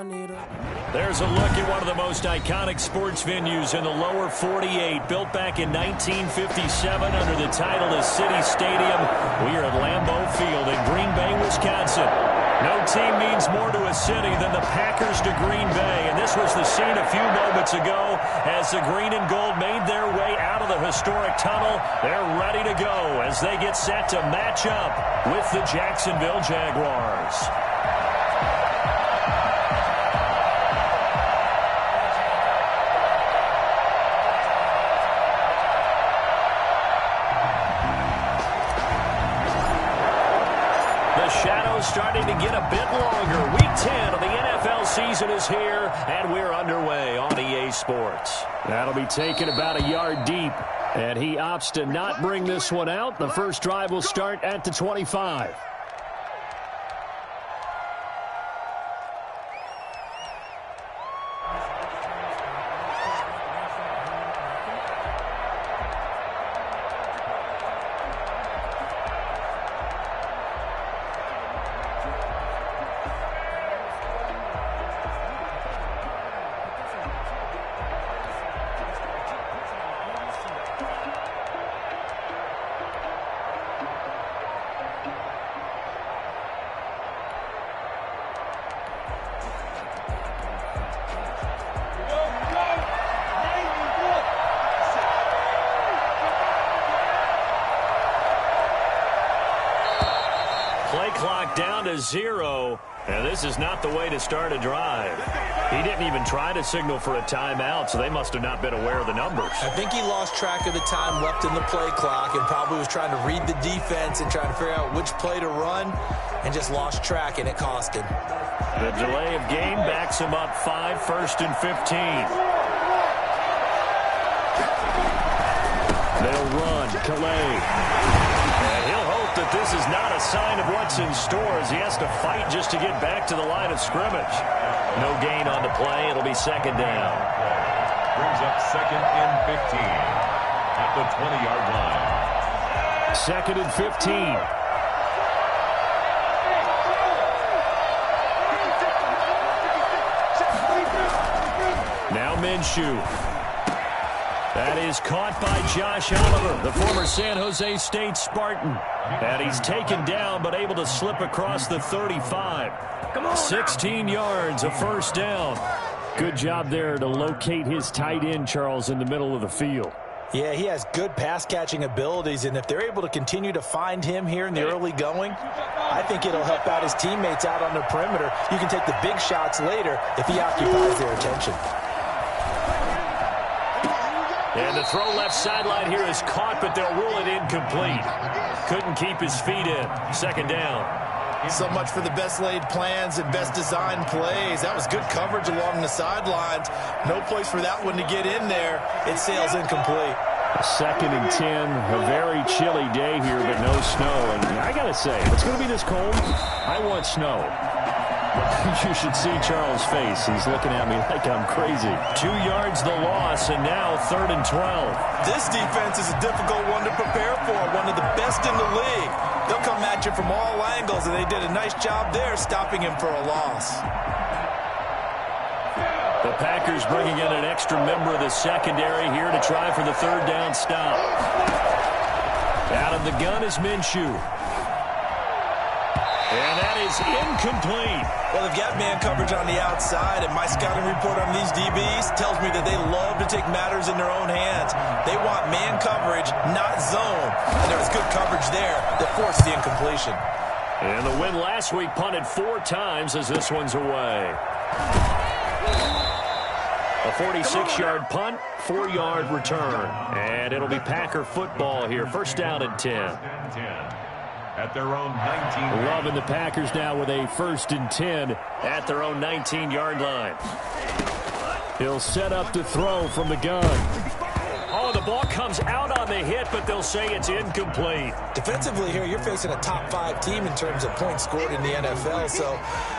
There's a look at one of the most iconic sports venues in the lower 48, built back in 1957 under the title of City Stadium. We are at Lambeau Field in Green Bay, Wisconsin. No team means more to a city than the Packers to Green Bay, and this was the scene a few moments ago as the green and gold made their way out of the historic tunnel. They're ready to go as they get set to match up with the Jacksonville Jaguars. Shadows starting to get a bit longer. Week 10 of the NFL season is here, and we're underway on EA Sports. That'll be taken about a yard deep, and he opts to not bring this one out. The first drive will start at the 25. Clock down to 0, and this is not the way to start a drive. He didn't even try to signal for a timeout, so they must have not been aware of the numbers. I think he lost track of the time left in the play clock and probably was trying to read the defense and trying to figure out which play to run and just lost track, and it cost him. The delay of game backs him up 5, 1st and 15. They'll run. Calais. And he'll hope that this is not a sign of what's in store as he has to fight just to get back to the line of scrimmage. No gain on the play. It'll be second down. Brings up 2nd and 15 at the 20-yard line. 2nd and 15. Now Minshew. That is caught by Josh Oliver, the former San Jose State Spartan. And he's taken down but able to slip across the 35. 16 yards, a first down. Good job there to locate his tight end, Charles, in the middle of the field. Yeah, he has good pass-catching abilities, and if they're able to continue to find him here in the early going, I think it'll help out his teammates out on the perimeter. You can take the big shots later if he occupies their attention. And the throw left sideline here is caught, but they'll rule it incomplete. Couldn't keep his feet in. Second down. So much for the best laid plans and best designed plays. That was good coverage along the sidelines. No place for that one to get in there. It sails incomplete. 2nd and 10. A very chilly day here, but no snow. And I got to say, if it's going to be this cold, I want snow. You should see Charles' face. He's looking at me like I'm crazy. 2 yards the loss, and now 3rd and 12. This defense is a difficult one to prepare for, one of the best in the league. They'll come at you from all angles, and they did a nice job there stopping him for a loss. The Packers bringing in an extra member of the secondary here to try for the 3rd down stop. Out of the gun is Minshew. And that is incomplete. Well, they've got man coverage on the outside, and my scouting report on these DBs tells me that they love to take matters in their own hands. They want man coverage, not zone. And there was good coverage there that forced the incompletion. And the win last week punted 4 times as this one's away. A 46-yard punt, 4-yard return. And it'll be Packer football here. First down and 10. At their own 19. Loving the Packers now with a 1st and 10 at their own 19-yard line. He'll set up to throw from the gun. Oh, the the ball comes out on the hit, but they'll say it's incomplete. Defensively here, you're facing a top-5 team in terms of points scored in the NFL. So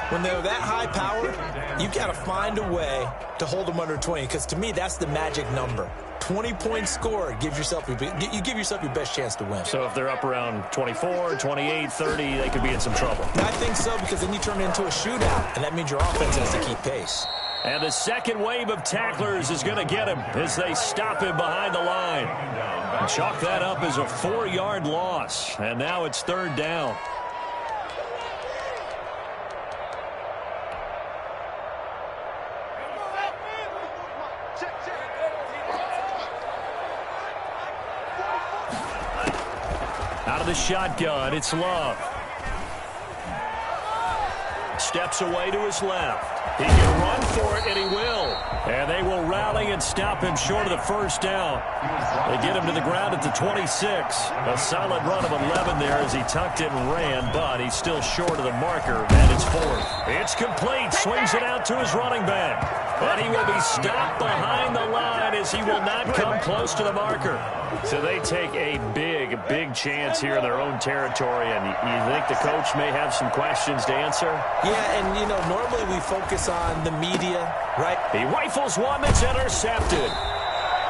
when they're that high powered, you've got to find a way to hold them under 20, because to me, that's the magic number. 20 points scored gives yourself you give yourself your best chance to win. So if they're up around 24, 28, 30, they could be in some trouble. I think so, because then you turn it into a shootout, and that means your offense has to keep pace. And the second wave of tacklers is going to get him as they stop him behind the line. And chalk that up as a 4-yard loss. And now it's third down. Out of the shotgun, it's Love. Steps away to his left. He can run for it, and he will. And they will rally and stop him short of the first down. They get him to the ground at the 26. A solid run of 11 there as he tucked it and ran, but he's still short of the marker, and it's fourth. It's complete. Swings it out to his running back. But he will be stopped behind the line as he will not come close to the marker. So they take a big chance here in their own territory, and you think the coach may have some questions to answer? Yeah, and, you know, normally we focus on the media, right? He rifles one that's intercepted.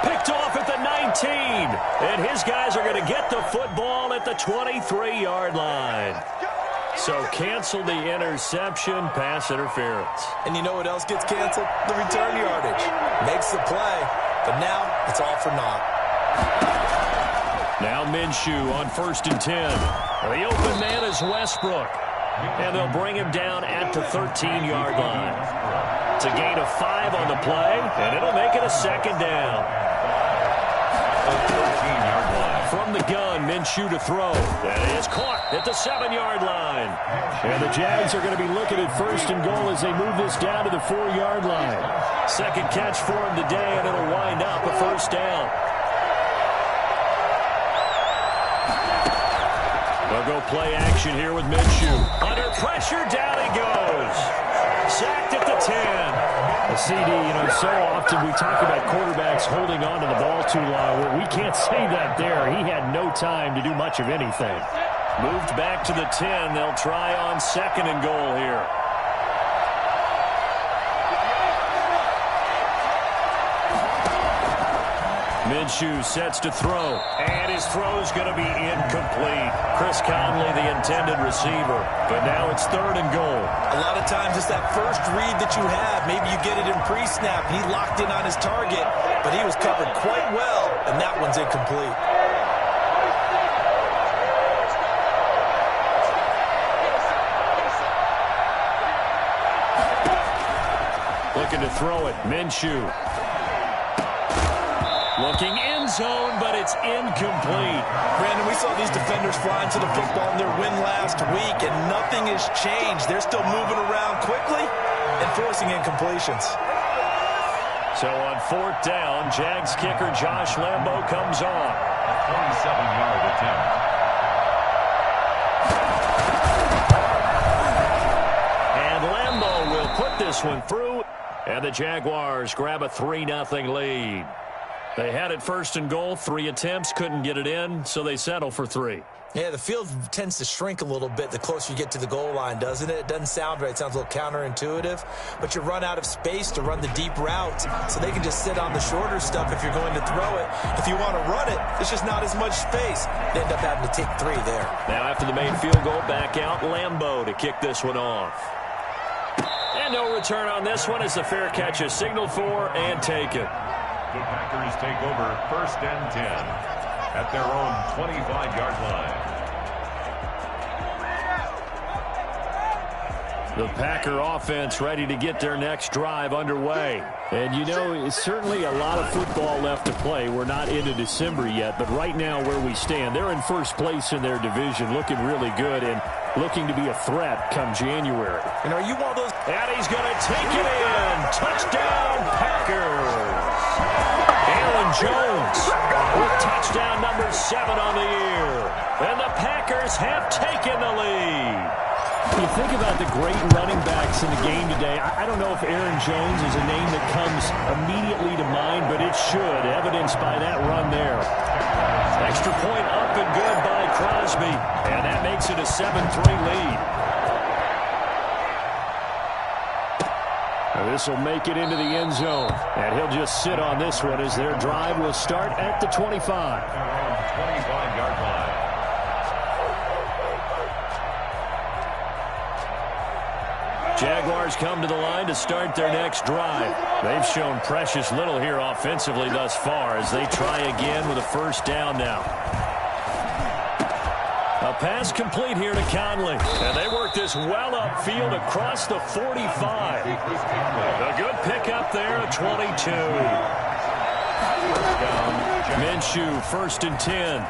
Picked off at the 19. And his guys are going to get the football at the 23-yard line. So cancel the interception, pass interference. And you know what else gets canceled? The return yardage. Makes the play, but now it's all for naught. Now Minshew on 1st and 10. The open man is Westbrook. And they'll bring him down at the 13-yard line. It's a gain of 5 on the play, and it'll make it a second down. A 13-yard line. From the gun, Minshew to throw. That is caught at the 7-yard line. And the Jags are going to be looking at 1st and goal as they move this down to the 4-yard line. Second catch for him today, and it'll wind up a first down. They'll go play action here with Minshew. Under pressure, down he goes. Sacked at the 10. The CD, you know, so often we talk about quarterbacks holding on to the ball too long. Well, we can't say that there. He had no time to do much of anything. Moved back to the 10. They'll try on 2nd and goal here. Minshew sets to throw, and his throw's going to be incomplete. Chris Conley, the intended receiver, but now it's 3rd and goal. A lot of times it's that first read that you have. Maybe you get it in pre-snap. He locked in on his target, but he was covered quite well, and that one's incomplete. Looking to throw it, Minshew. Looking end zone, but it's incomplete. Brandon, we saw these defenders flying to the football in their win last week, and nothing has changed. They're still moving around quickly and forcing incompletions. So on 4th down, Jags kicker Josh Lambo comes on. A 27-yard attempt. And Lambo will put this one through, and the Jaguars grab a 3-0 lead. They had it 1st and goal, 3 attempts, couldn't get it in, so they settle for 3. Yeah, the field tends to shrink a little bit the closer you get to the goal line, doesn't it? It doesn't sound right. It sounds a little counterintuitive, but you run out of space to run the deep routes, so they can just sit on the shorter stuff if you're going to throw it. If you want to run it, there's just not as much space. They end up having to take 3 there. Now after the made field goal, back out Lambo to kick this one off. And no return on this one as the fair catch is signaled for and taken. The Packers take over 1st and 10 at their own 25-yard line. The Packer offense ready to get their next drive underway. And, you know, it's certainly a lot of football left to play. We're not into December yet, but right now where we stand, they're in 1st place in their division, looking really good and looking to be a threat come January. And are you one of those? And he's going to take it in. Touchdown, Packers. Aaron Jones with touchdown number 7 on the year. And the Packers have taken the lead. You think about the great running backs in the game today. I don't know if Aaron Jones is a name that comes immediately to mind, but it should, evidenced by that run there. Extra point up and good by Crosby, and that makes it a 7-3 lead. This will make it into the end zone, and he'll just sit on this one as their drive will start at the 25. 25-yard line. Jaguars come to the line to start their next drive. They've shown precious little here offensively thus far as they try again with a first down now. A pass complete here to Conley. And they work this well upfield across the 45. A good pickup there at 22. Minshew, 1st and 10.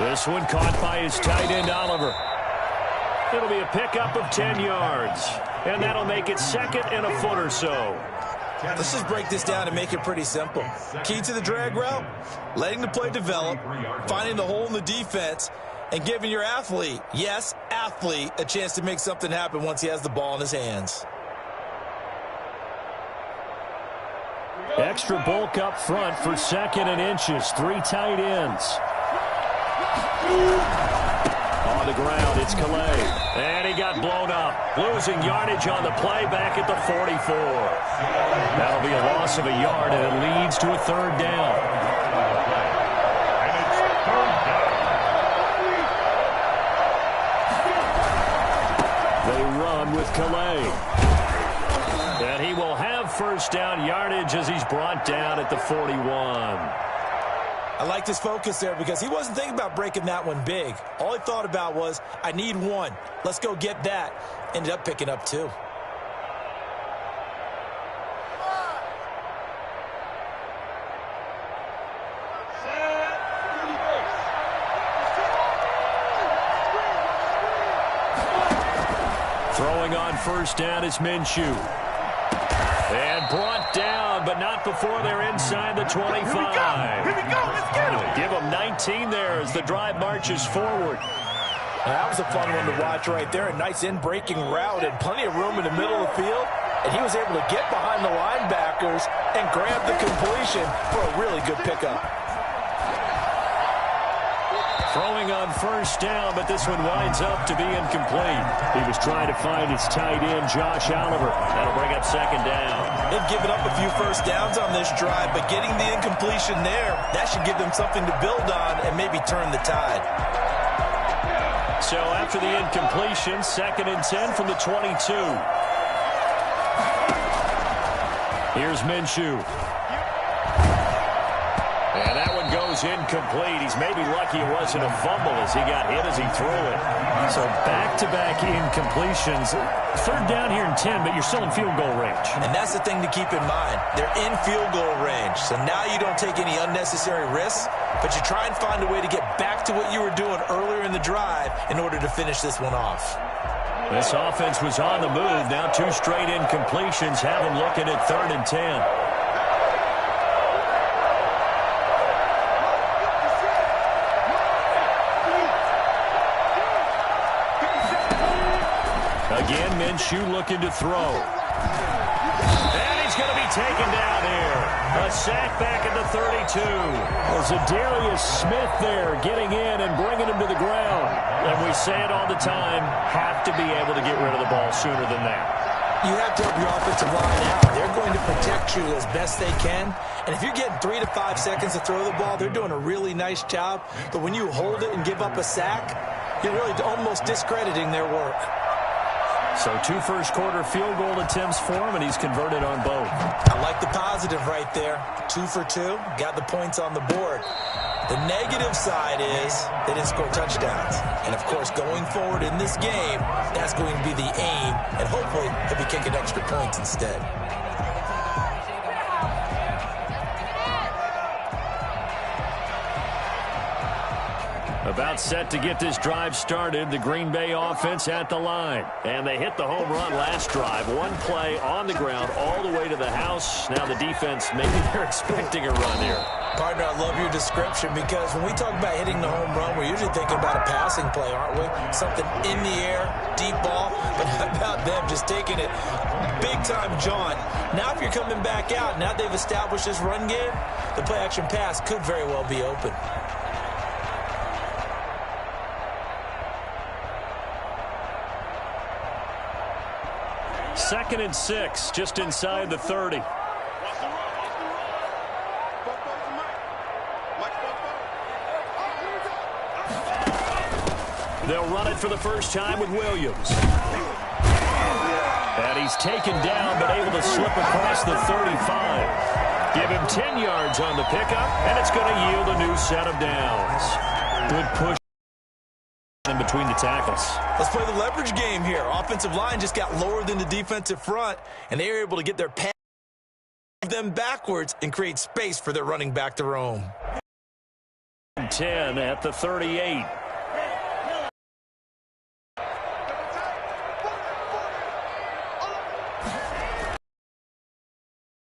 This one caught by his tight end, Oliver. It'll be a pickup of 10 yards. And that'll make it 2nd and a foot or so. Let's just break this down and make it pretty simple. Key to the drag route, letting the play develop, finding the hole in the defense, and giving your athlete, yes, athlete, a chance to make something happen once he has the ball in his hands. Extra bulk up front for 2nd and inches. 3 tight ends. On the ground, it's Calais. And he got blown up. Losing yardage on the play back at the 44. That'll be a loss of a yard, and it leads to a 3rd down. And it's 3rd down. They run with Calais. And he will have first down yardage as he's brought down at the 41. I liked his focus there because he wasn't thinking about breaking that one big. All he thought about was, I need one. Let's go get that. Ended up picking up 2. Throwing on first down is Minshew. And brought down, but not before they're inside the 25. Here we go. Let's get him. Give him 19 there as the drive marches forward. That was a fun one to watch right there. A nice in-breaking route and plenty of room in the middle of the field. And he was able to get behind the linebackers and grab the completion for a really good pickup. Throwing on first down, but this one winds up to be incomplete. He was trying to find his tight end, Josh Oliver. That'll bring up 2nd down. They've given up a few first downs on this drive, but getting the incompletion there, that should give them something to build on and maybe turn the tide. So after the incompletion, 2nd and 10 from the 22. Here's Minshew. And that one goes incomplete. He's maybe lucky it wasn't a fumble as he got hit as he threw it. So back-to-back incompletions. 3rd down here in 10, but you're still in field goal range. And that's the thing to keep in mind. They're in field goal range. So now you don't take any unnecessary risks, but you try and find a way to get back to what you were doing earlier in the drive in order to finish this one off. This offense was on the move. Now 2 straight incompletions have them looking at 3rd and 10. Again, Minshew looking to throw. And he's going to be taken down here. A sack back at the 32. There's a Darius Smith there getting in and bringing him to the ground. And we say it all the time, have to be able to get rid of the ball sooner than that. You have to help your offensive line out. They're going to protect you as best they can. And if you're getting 3 to 5 seconds to throw the ball, they're doing a really nice job. But when you hold it and give up a sack, you're really almost discrediting their work. So 2 first-quarter field goal attempts for him, and he's converted on both. I like the positive right there. 2 for 2, got the points on the board. The negative side is they didn't score touchdowns. And, of course, going forward in this game, that's going to be the aim. And hopefully he'll be kicking extra points instead. About set to get this drive started, the Green Bay offense at the line. And they hit the home run last drive. 1 play on the ground all the way to the house. Now the defense, maybe they're expecting a run here. Partner, I love your description because when we talk about hitting the home run, we're usually thinking about a passing play, aren't we? Something in the air, deep ball. But how about them just taking it big-time jaunt? Now if you're coming back out, now they've established this run game, the play-action pass could very well be open. Second and 6, just inside the 30. They'll run it for the first time with Williams. And he's taken down, but able to slip across the 35. Give him 10 yards on the pickup, and it's going to yield a new set of downs. Good push in between the tackles. Let's play the leverage game here. Offensive line just got lower than the defensive front, and they were able to get their pass them backwards and create space for their running back to roam. 10 at the 38.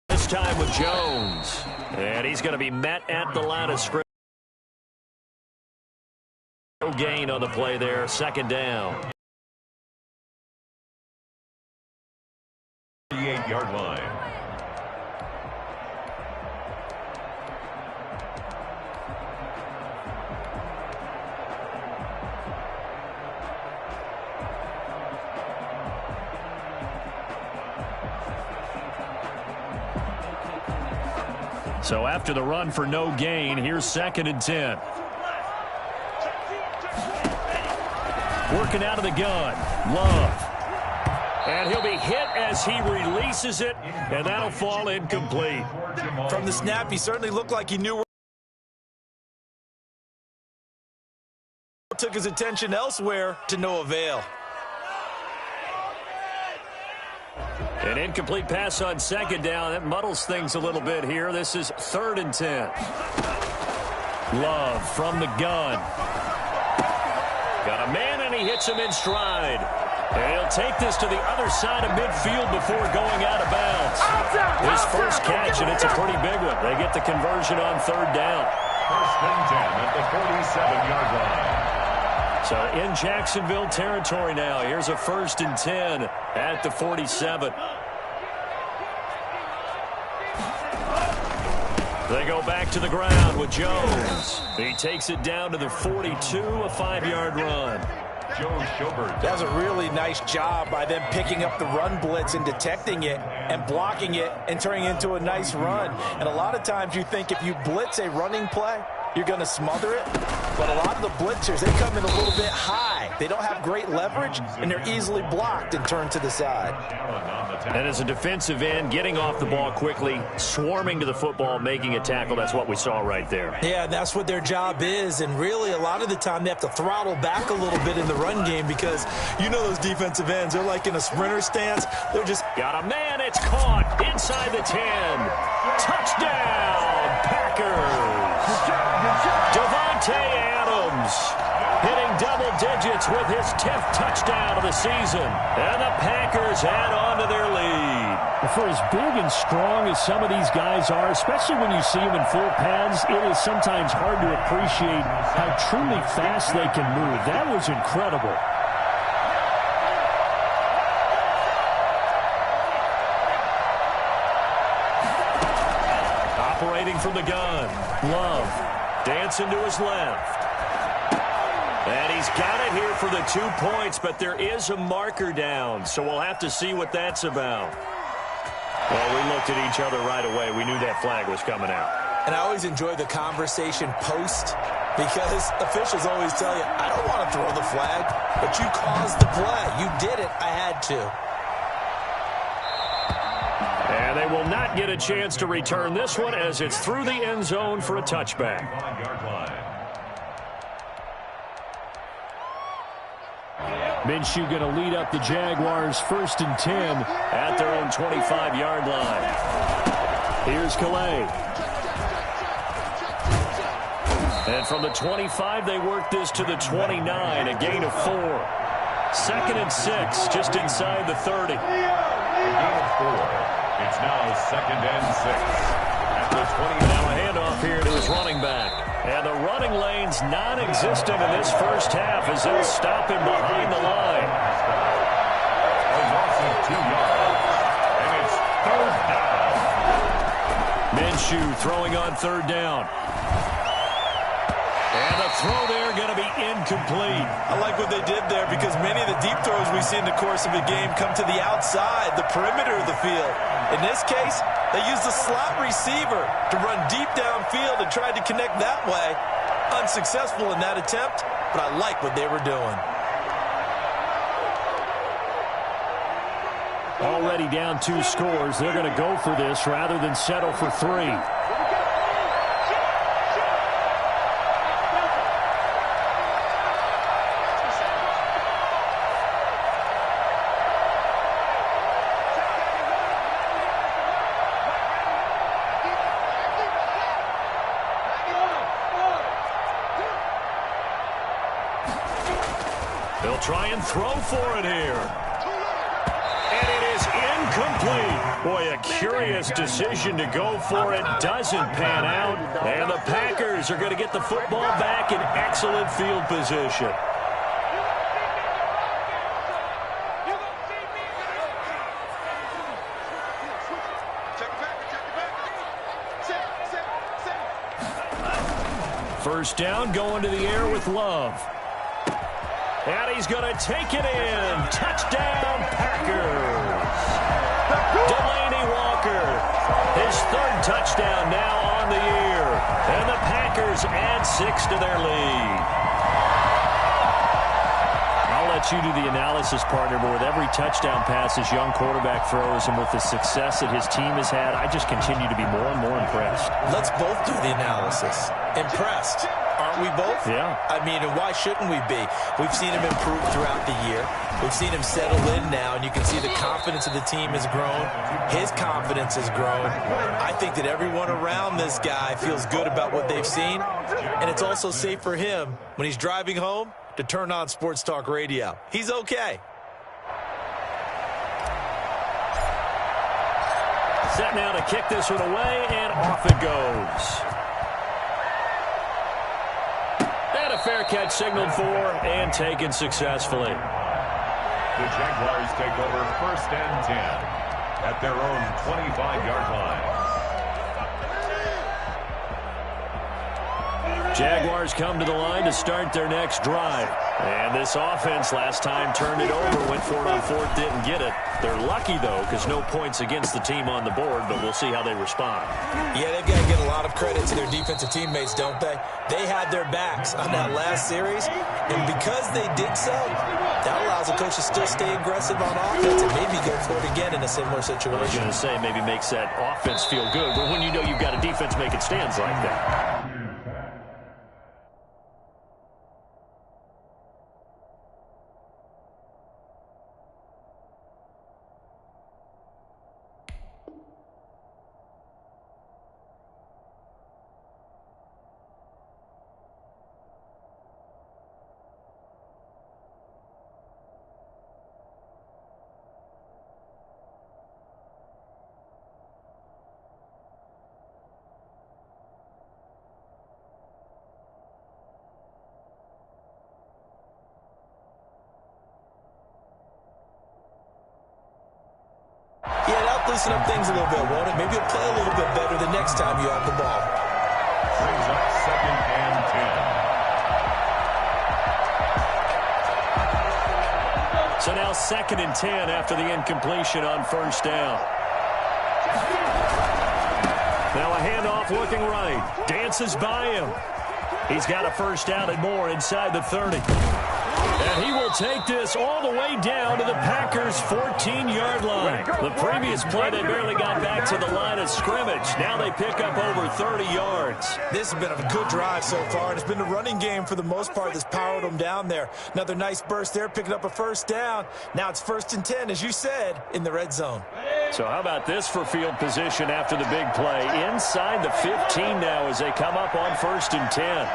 This time with Jones, and he's going to be met at the line of scrimmage. No gain on the play there, second down. 38-yard line. So after the run for no gain, here's second and 10. Working out of the gun, Love. And he'll be hit as he releases it, and that'll fall incomplete. From the snap, he certainly looked like he knew where took his attention elsewhere to no avail. An incomplete pass on second down. That muddles things a little bit here. This is third and 10. Love from the gun. Got a man, and he hits him in stride. And he'll take this to the other side of midfield before going out of bounds. His first catch, and it's a pretty big one. They get the conversion on third down. First and 10 at the 47-yard line. So in Jacksonville territory now. Here's a first and 10 at the 47. They go back to the ground with Jones. He takes it down to the 42, a 5-yard run. Joe Schobert. That was a really nice job by them picking up the run blitz and detecting it and blocking it and turning it into a nice run. And a lot of times you think if you blitz a running play, you're going to smother it. But a lot of the blitzers, they come in a little bit high. They don't have great leverage, and they're easily blocked and turned to the side. And as a defensive end, getting off the ball quickly, swarming to the football, making a tackle, that's what we saw right there. Yeah, and that's what their job is. And really, a lot of the time, they have to throttle back a little bit in the run game because you know those defensive ends, they're like in a sprinter stance. They're just... Got a man, it's caught inside the 10. Touchdown, Packers. Davante Adams hitting double digits with his 10th touchdown of the season. And the Packers add on to their lead. For as big and strong as some of these guys are, especially when you see them in full pads, it is sometimes hard to appreciate how truly fast they can move. That was incredible. Operating from the gun, Love dancing to his left. And he's got it here for the 2 points, but there is a marker down, so we'll have to see what that's about. Well, we looked at each other right away. We knew that flag was coming out. And I always enjoy the conversation post because officials always tell you, I don't want to throw the flag, but you caused the play. You did it. I had to. And they will not get a chance to return this one as it's through the end zone for a touchback. Minshew going to lead up the Jaguars first and 10 at their own 25-yard line. Here's Calais. And from the 25, they work this to the 29, a gain of 4. Second and 6, just inside the 30. A gain of 4. It's now second and 6 at the 20. Now a handoff here to his running back. And the running lane's non-existent in this first half as they'll stop him behind the line. A loss of 2 yards. And it's third down. Minshew throwing on third down. And the throw there going to be incomplete. I like what they did there because many of the deep throws we see in the course of a game come to the outside, the perimeter of the field. In this case, they used the slot receiver to run deep downfield and tried to connect that way. Unsuccessful in that attempt, but I like what they were doing. Already down 2 scores. They're going to go for this rather than settle for 3. They'll try and throw for it here. And it is incomplete. Boy, a curious decision to go for it. Doesn't pan out. And the Packers are going to get the football back in excellent field position. First down, going to the air with Love. And he's going to take it in. Touchdown, Packers. Delaney Walker, his 3rd touchdown now on the year. And the Packers add 6 to their lead. I'll let you do the analysis, partner, but with every touchdown pass this young quarterback throws and with the success that his team has had, I just continue to be more and more impressed. Let's both do the analysis. Impressed. Aren't we both? Yeah. I mean, and why shouldn't we be? We've seen him improve throughout the year. We've seen him settle in now, and you can see the confidence of the team has grown. His confidence has grown. I think that everyone around this guy feels good about what they've seen, and it's also safe for him when he's driving home to turn on Sports Talk Radio. He's okay. Set now to kick this one away, and off it goes. And a fair catch signaled for and taken successfully. The Jaguars take over 1st and 10 at their own 25-yard line. Jaguars come to the line to start their next drive. And this offense last time turned it over, went for it on 4th, didn't get it. They're lucky, though, because no points against the team on the board, but we'll see how they respond. Yeah, they've got to get a lot of credit to their defensive teammates, don't they? They had their backs on that last series, and because they did so, that allows the coach to still stay aggressive on offense and maybe go for it again in a similar situation. I was going to say maybe makes that offense feel good, but when you know you've got a defense making stands like that. Loosen up things a little bit, won't it? Maybe you'll play a little bit better the next time you have the ball. Brings up 2nd and 10. So now 2nd and 10 after the incompletion on 1st down. Now a handoff looking right. Dances by him. He's got a 1st down and more inside the 30. And he will take this all the way down to the Packers' 14-yard line. The previous play, they barely got back to the line of scrimmage. Now they pick up over 30 yards. This has been a good drive so far, and it's been the running game for the most part that's powered them down there. Another nice burst there, picking up a 1st down. Now it's 1st and 10, as you said, in the red zone. So how about this for field position after the big play? Inside the 15 now as they come up on 1st and 10.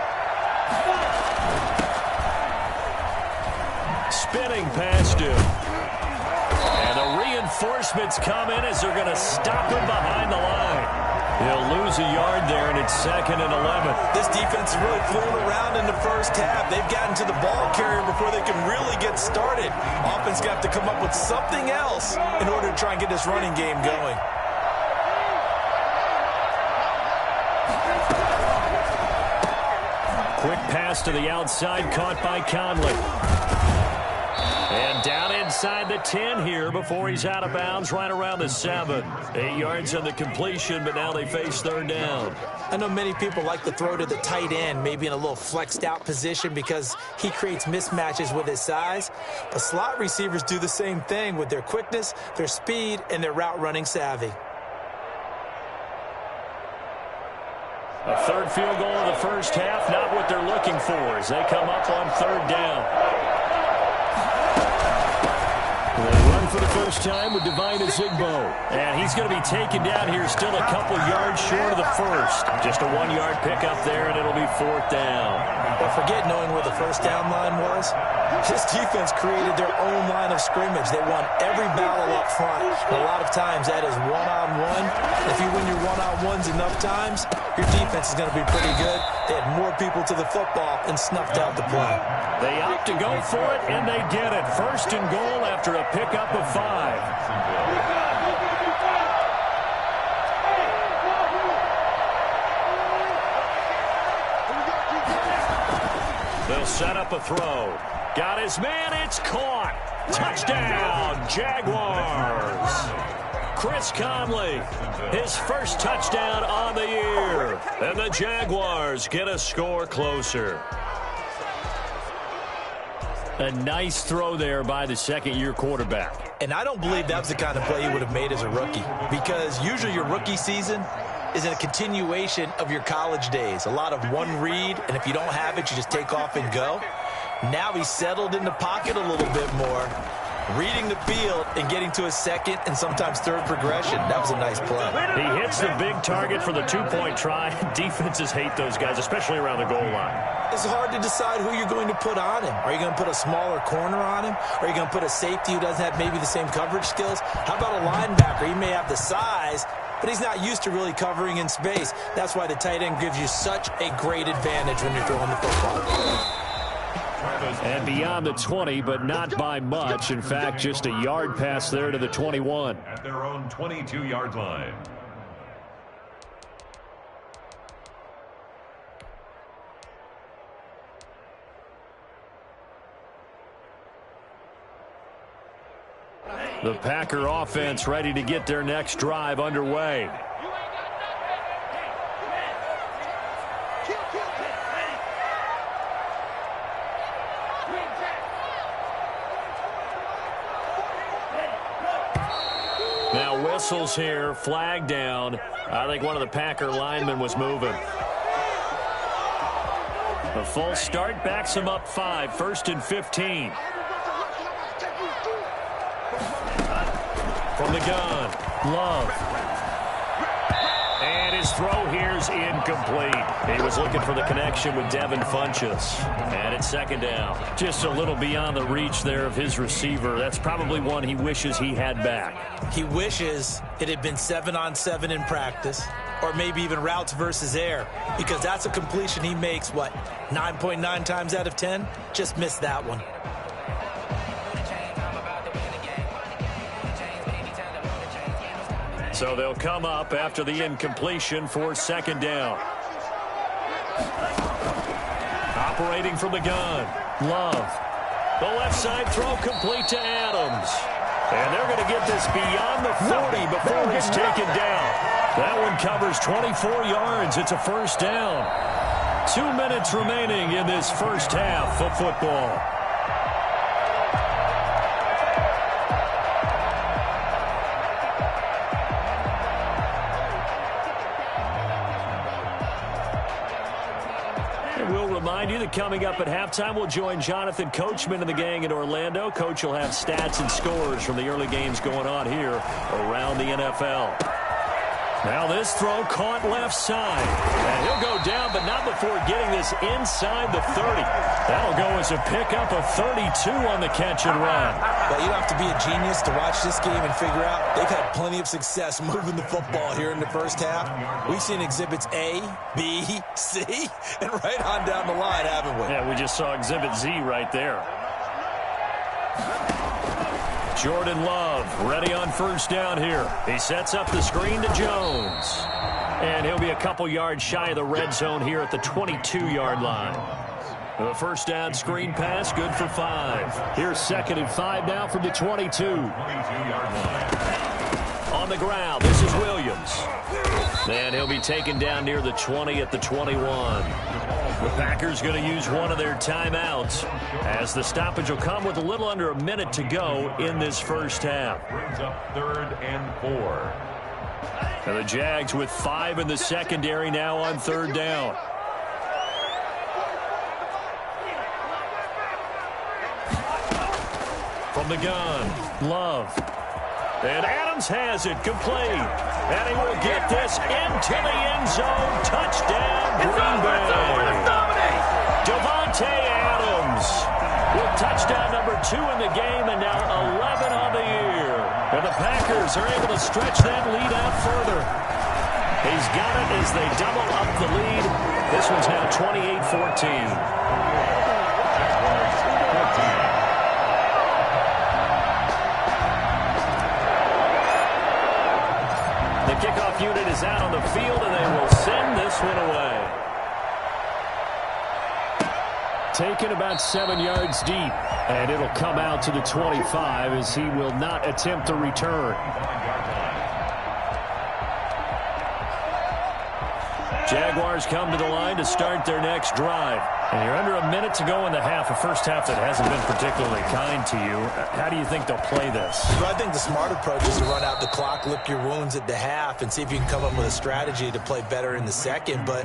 Spinning past him. And the reinforcements come in as they're going to stop him behind the line. He'll lose a yard there, and it's 2nd and 11. This defense is really fooling around in the first half. They've gotten to the ball carrier before they can really get started. Offense got to come up with something else in order to try and get this running game going. Quick pass to the outside, caught by Conley. And down inside the 10 here before he's out of bounds, right around the 7. 8 yards on the completion, but now they face 3rd down. I know many people like to throw to the tight end, maybe in a little flexed out position because he creates mismatches with his size. But slot receivers do the same thing with their quickness, their speed, and their route running savvy. A 3rd field goal in the first half, not what they're looking for as they come up on 3rd down. They run for the first time with Divine Azigbo. And he's going to be taken down here, still a couple yards short of the first. Just a 1-yard pickup there, and it'll be 4th down. Don't forget knowing where the first down line was. This defense created their own line of scrimmage. They won every battle up front. And a lot of times that is one-on-one. If you win your one-on-ones enough times, your defense is going to be pretty good. They had more people to the football and snuffed out the play. They opt to go for it, and they get it. 1st and goal after a pickup of 5. They'll set up a throw. Got his man. It's caught. Touchdown, Jaguars. Chris Conley, his first touchdown on the year. And the Jaguars get a score closer. A nice throw there by the 2nd-year quarterback. And I don't believe that was the kind of play he would have made as a rookie, because usually your rookie season is a continuation of your college days. A lot of one read, and if you don't have it, you just take off and go. Now he's settled in the pocket a little bit more, reading the field and getting to his 2nd and sometimes 3rd progression. That was a nice play. He hits the big target for the 2-point try. Defenses hate those guys, especially around the goal line. It's hard to decide who you're going to put on him. Are you going to put a smaller corner on him? Are you going to put a safety who doesn't have maybe the same coverage skills? How about a linebacker? He may have the size, but he's not used to really covering in space. That's why the tight end gives you such a great advantage when you're throwing the football. And beyond the 20, but not by much. In fact, just a yard pass there to the 21. At their own 22-yard line. The Packer offense ready to get their next drive underway. Now whistles here, flag down. I think one of the Packer linemen was moving. A full start backs him up 5, 1st and 15. From the gun, Love. And his throw here's incomplete. He was looking for the connection with Devin Funchess. And it's 2nd down. Just a little beyond the reach there of his receiver. That's probably one he wishes he had back. He wishes it had been 7-on-7 in practice, or maybe even routes versus air, because that's a completion he makes, 9.9 times out of 10? Just missed that one. So they'll come up after the incompletion for 2nd down. Operating from the gun, Love. The left side throw complete to Adams. And they're going to get this beyond the 40 before he's taken down. That one covers 24 yards. It's a 1st down. 2 minutes remaining in this first half of football. Remind you that coming up at halftime, we'll join Jonathan Coachman and the gang in Orlando. Coach will have stats and scores from the early games going on here around the NFL. Now this throw caught left side. And he'll go down, but not before getting this inside the 30. That'll go as a pickup of 32 on the catch and run. But you don't have to be a genius to watch this game and figure out they've had plenty of success moving the football here in the first half. We've seen exhibits A, B, C, and right on down the line, haven't we? Yeah, we just saw exhibit Z right there. Jordan Love ready on first down here. He sets up the screen to Jones. And he'll be a couple yards shy of the red zone here at the 22-yard line. The first down screen pass, good for 5. Here's 2nd and 5 now from the 22. On the ground, this is Williams. And he'll be taken down near the 20 at the 21. The Packers going to use one of their timeouts as the stoppage will come with a little under a minute to go in this first half. Brings up 3rd and 4. And the Jags with 5 in the secondary now on 3rd down. From the gun, Love. And Adams has it, complete. And he will get this into the end zone. Touchdown, Green Bay. Davante Adams with touchdown number 2 in the game and now 11 on the year. And the Packers are able to stretch that lead out further. He's got it as they double up the lead. This one's now 28-14. The kickoff unit is out on the field, and they will send this one away. Taken about 7 yards deep, and it'll come out to the 25 as he will not attempt a return. Jaguars come to the line to start their next drive. And you're under a minute to go in the half, a first half that hasn't been particularly kind to you. How do you think they'll play this? Well, I think the smart approach is to run out the clock, lick your wounds at the half, and see if you can come up with a strategy to play better in the second. But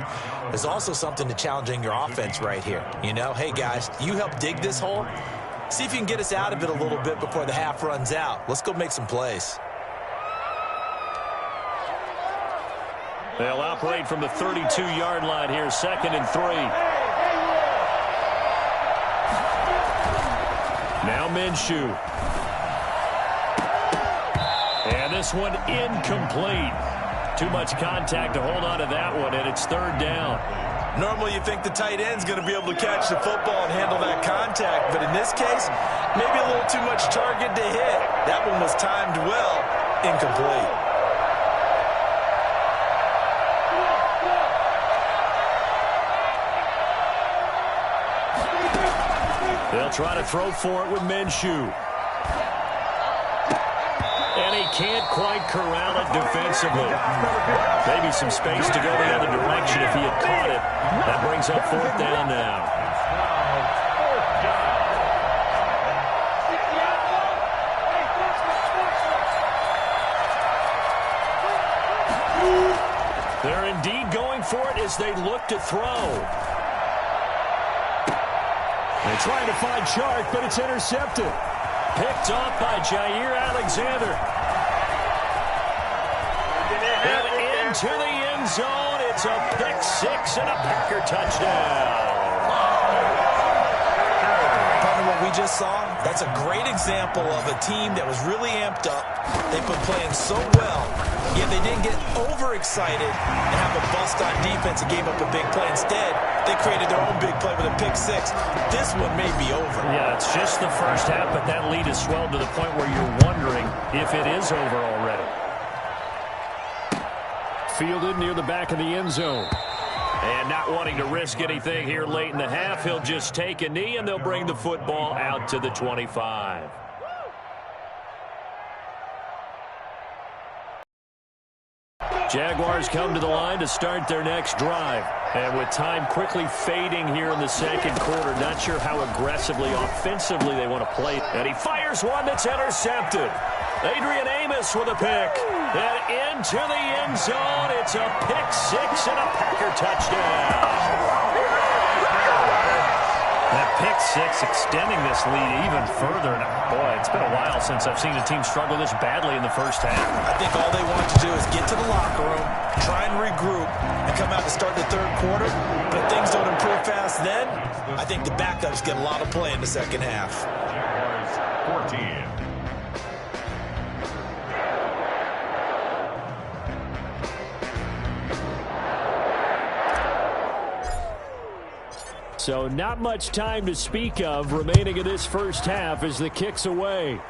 there's also something to challenging your offense right here. You know, hey, guys, you help dig this hole. See if you can get us out of it a little bit before the half runs out. Let's go make some plays. They'll operate from the 32-yard line here, 2nd and 3. Now Minshew. And this one incomplete. Too much contact to hold on to that one, and it's 3rd down. Normally you think the tight end's going to be able to catch the football and handle that contact, but in this case, maybe a little too much target to hit. That one was timed well, incomplete. They'll try to throw for it with Minshew. And he can't quite corral it defensively. Maybe some space to go the other direction if he had caught it. That brings up 4th down now. They're indeed going for it as they look to throw. They're trying to find Chark, but it's intercepted. Picked off by Jair Alexander. And into the end zone. It's a pick-6 and a Packer touchdown. Partner, what we just saw, that's a great example of a team that was really amped up. They've been playing so well, yet they didn't get overexcited and have a bust on defense and gave up a big play. Instead, they created their own big play with a pick-6. This one may be over. Yeah, it's just the first half, but that lead has swelled to the point where you're wondering if it is over already. Fielded near the back of the end zone. And not wanting to risk anything here late in the half, he'll just take a knee, and they'll bring the football out to the 25. Jaguars come to the line to start their next drive. And with time quickly fading here in the second quarter, not sure how aggressively, offensively they want to play. And he fires one that's intercepted. Adrian Amos with a pick. And into the end zone. It's a pick-6 and a Packer touchdown. That pick six, extending this lead even further. And boy, it's been a while since I've seen a team struggle this badly in the first half. I think all they want to do is get to the locker room, try and regroup, and come out to start the third quarter. But if things don't improve fast then, I think the backups get a lot of play in the second half. Jaguars 14. So not much time to speak of remaining in this first half as the kick's away.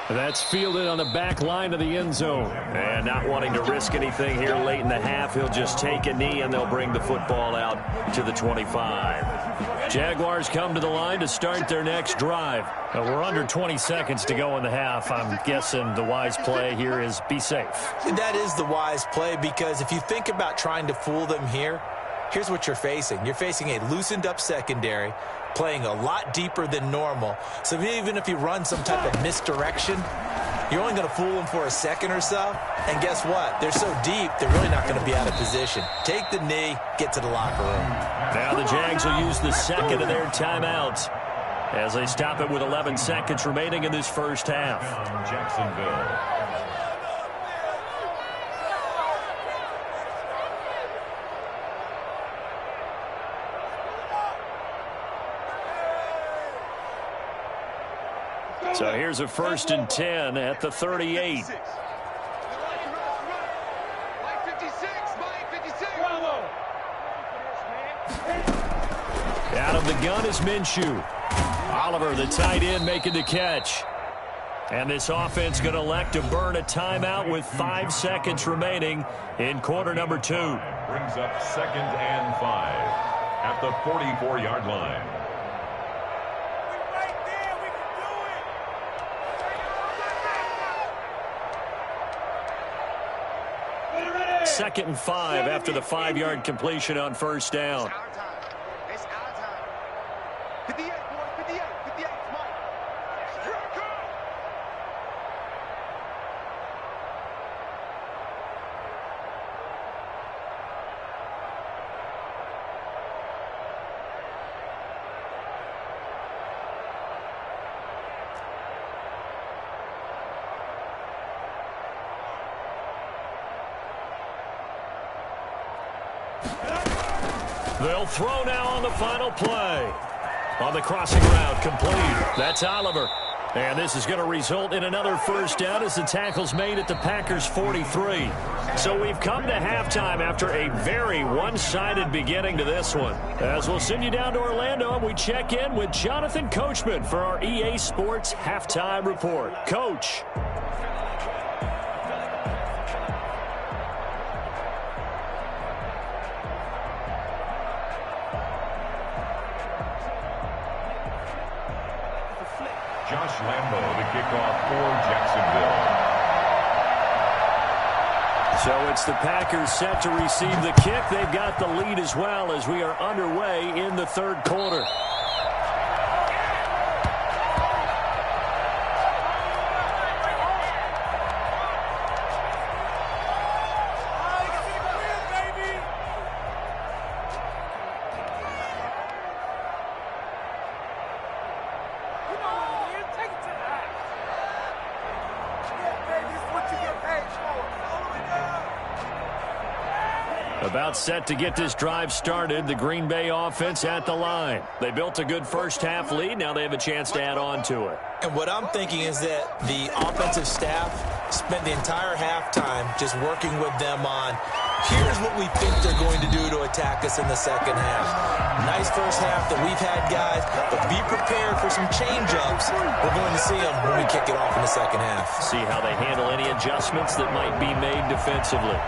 That's fielded on the back line of the end zone. And not wanting to risk anything here late in the half, he'll just take a knee and they'll bring the football out to the 25. Jaguars come to the line to start their next drive. We're under 20 seconds to go in the half. I'm guessing the wise play here is be safe. That is the wise play, because if you think about trying to fool them here, here's what you're facing. You're facing a loosened up secondary, playing a lot deeper than normal. So even if you run some type of misdirection, you're only going to fool them for a second or so. And guess what? They're so deep, they're really not going to be out of position. Take the knee, get to the locker room. Now the Jags will use the second of their timeouts as they stop it with 11 seconds remaining in this first half. Jacksonville. So here's a 1st and 10 at the 38. Out of the gun is Minshew. Oliver, the tight end, making the catch. And this offense going to elect to burn a timeout with 5 seconds remaining in quarter number 2. Brings up 2nd and 5 at the 44-yard line. 2nd and 5 after the 5-yard completion on first down. It's our time. 58, boy. 58. 58. Come on. They'll throw now on the final play. On the crossing route, complete. That's Oliver. And this is going to result in another first down as the tackle's made at the Packers' 43. So we've come to halftime after a very one-sided beginning to this one. As we'll send you down to Orlando, and we check in with Jonathan Coachman for our EA Sports Halftime Report. Coach. Josh Lambo, the kickoff for Jacksonville. So it's the Packers set to receive the kick. They've got the lead as well as we are underway in the third quarter. About set to get this drive started. The Green Bay offense at the line. They built a good first half lead. Now they have a chance to add on to it. And what I'm thinking is that the offensive staff spent the entire halftime just working with them on, here's what we think they're going to do to attack us in the second half. Nice first half that we've had, guys, but be prepared for some change-ups. We're going to see them when we kick it off in the second half. See how they handle any adjustments that might be made defensively.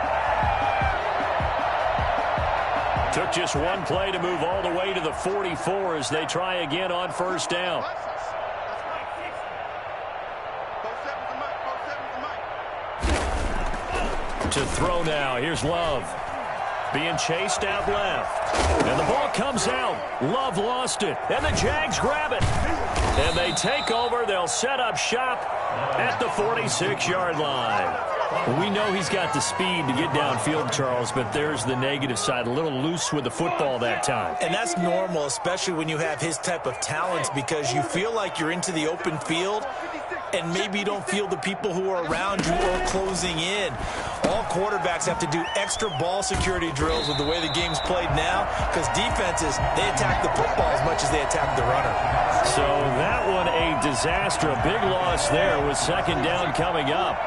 Took just one play to move all the way to the 44 as they try again on first down. To throw now. Here's Love. Being chased out left. And the ball comes out. Love lost it. And the Jags grab it. And they take over. They'll set up shop at the 46-yard line. We know he's got the speed to get downfield, Charles, but there's the negative side. A little loose with the football that time. And that's normal, especially when you have his type of talents, because you feel like you're into the open field and maybe you don't feel the people who are around you or closing in. All quarterbacks have to do extra ball security drills with the way the game's played now, because defenses, they attack the football as much as they attack the runner. So that one a disaster. A big loss there with second down coming up.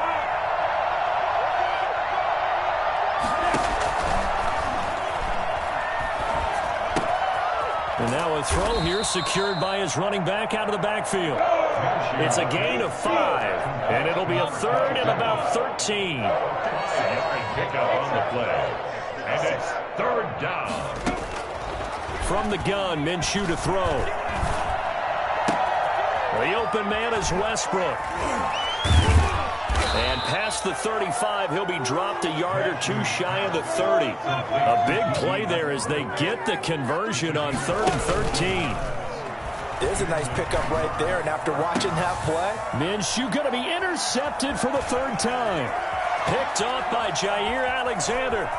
And now a throw here secured by his running back out of the backfield. It's a gain of 5, and it'll be a third and about 13. Pickup on the play, and it's third down. From the gun, Minshew to throw. The open man is Westbrook. And past the 35, he'll be dropped a yard or two shy of the 30. A big play there as they get the conversion on 3rd and 13. There's a nice pickup right there, and after watching that play, Minshew going to be intercepted for the 3rd time. Picked off by Jair Alexander.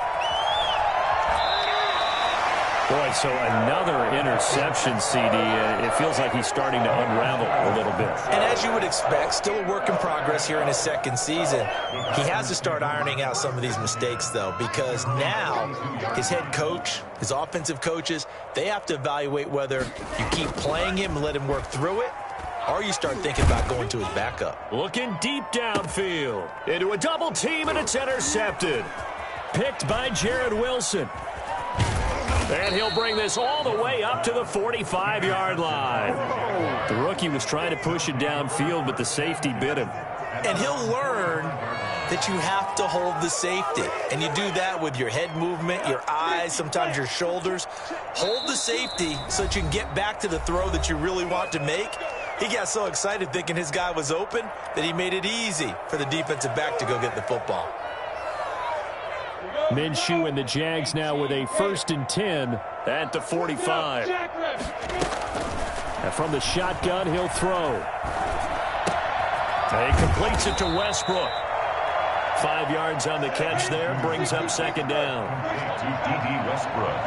Boy, so another interception, CD. It feels like he's starting to unravel a little bit. And as you would expect, still a work in progress here in his second season. He has to start ironing out some of these mistakes, though, because now his head coach, his offensive coaches, they have to evaluate whether you keep playing him and let him work through it, or you start thinking about going to his backup. Looking deep downfield. Into a double team, and it's intercepted. Picked by Jared Wilson. And he'll bring this all the way up to the 45-yard line. The rookie was trying to push it downfield, but the safety bit him. And he'll learn that you have to hold the safety. And you do that with your head movement, your eyes, sometimes your shoulders. Hold the safety so that you can get back to the throw that you really want to make. He got so excited thinking his guy was open that he made it easy for the defensive back to go get the football. Minshew and the Jags now with a 1st and 10 at the 45. And from the shotgun, he'll throw. And he completes it to Westbrook. 5 yards on the catch there, brings up second down. To D.D. Westbrook.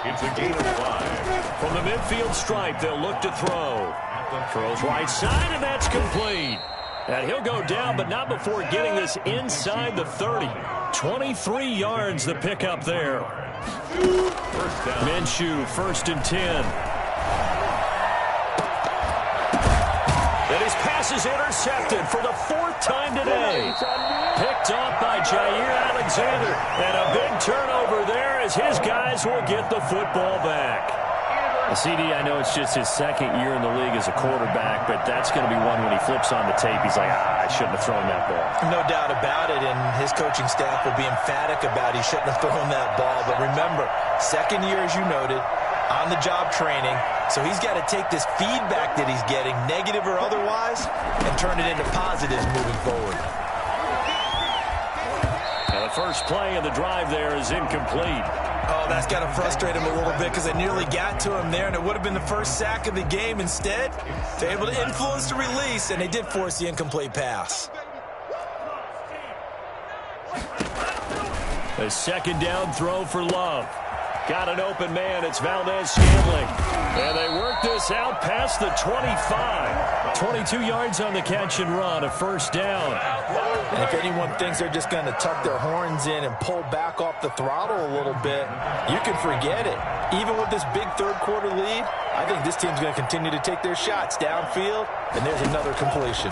It's a gain of 5. From the midfield stripe, they'll look to throw. Throws right side, and that's complete. And he'll go down, but not before getting this inside the 30. 23 yards the pickup there. Minshew, 1st and 10. And his pass is intercepted for the 4th time today. Picked off by Jair Alexander. And a big turnover there as his guys will get the football back. CD, I know it's just his 2nd year in the league as a quarterback, but that's going to be one when he flips on the tape, he's like, I shouldn't have thrown that ball. No doubt about it, and his coaching staff will be emphatic about he shouldn't have thrown that ball. But remember, 2nd year, as you noted, on-the-job training, so he's got to take this feedback that he's getting, negative or otherwise, and turn it into positives moving forward. Now the first play of the drive there is incomplete. Oh, that's got to frustrate him a little bit because I nearly got to him there, and it would have been the first sack of the game. Instead, they're able to influence the release, and they did force the incomplete pass. A second down throw for Love. Got an open man. It's Valdez-Scantling. And they work this out past the 25. 22 yards on the catch and run, a 1st down. And if anyone thinks they're just going to tuck their horns in and pull back off the throttle a little bit, you can forget it. Even with this big 3rd quarter lead, I think this team's going to continue to take their shots downfield, and there's another completion.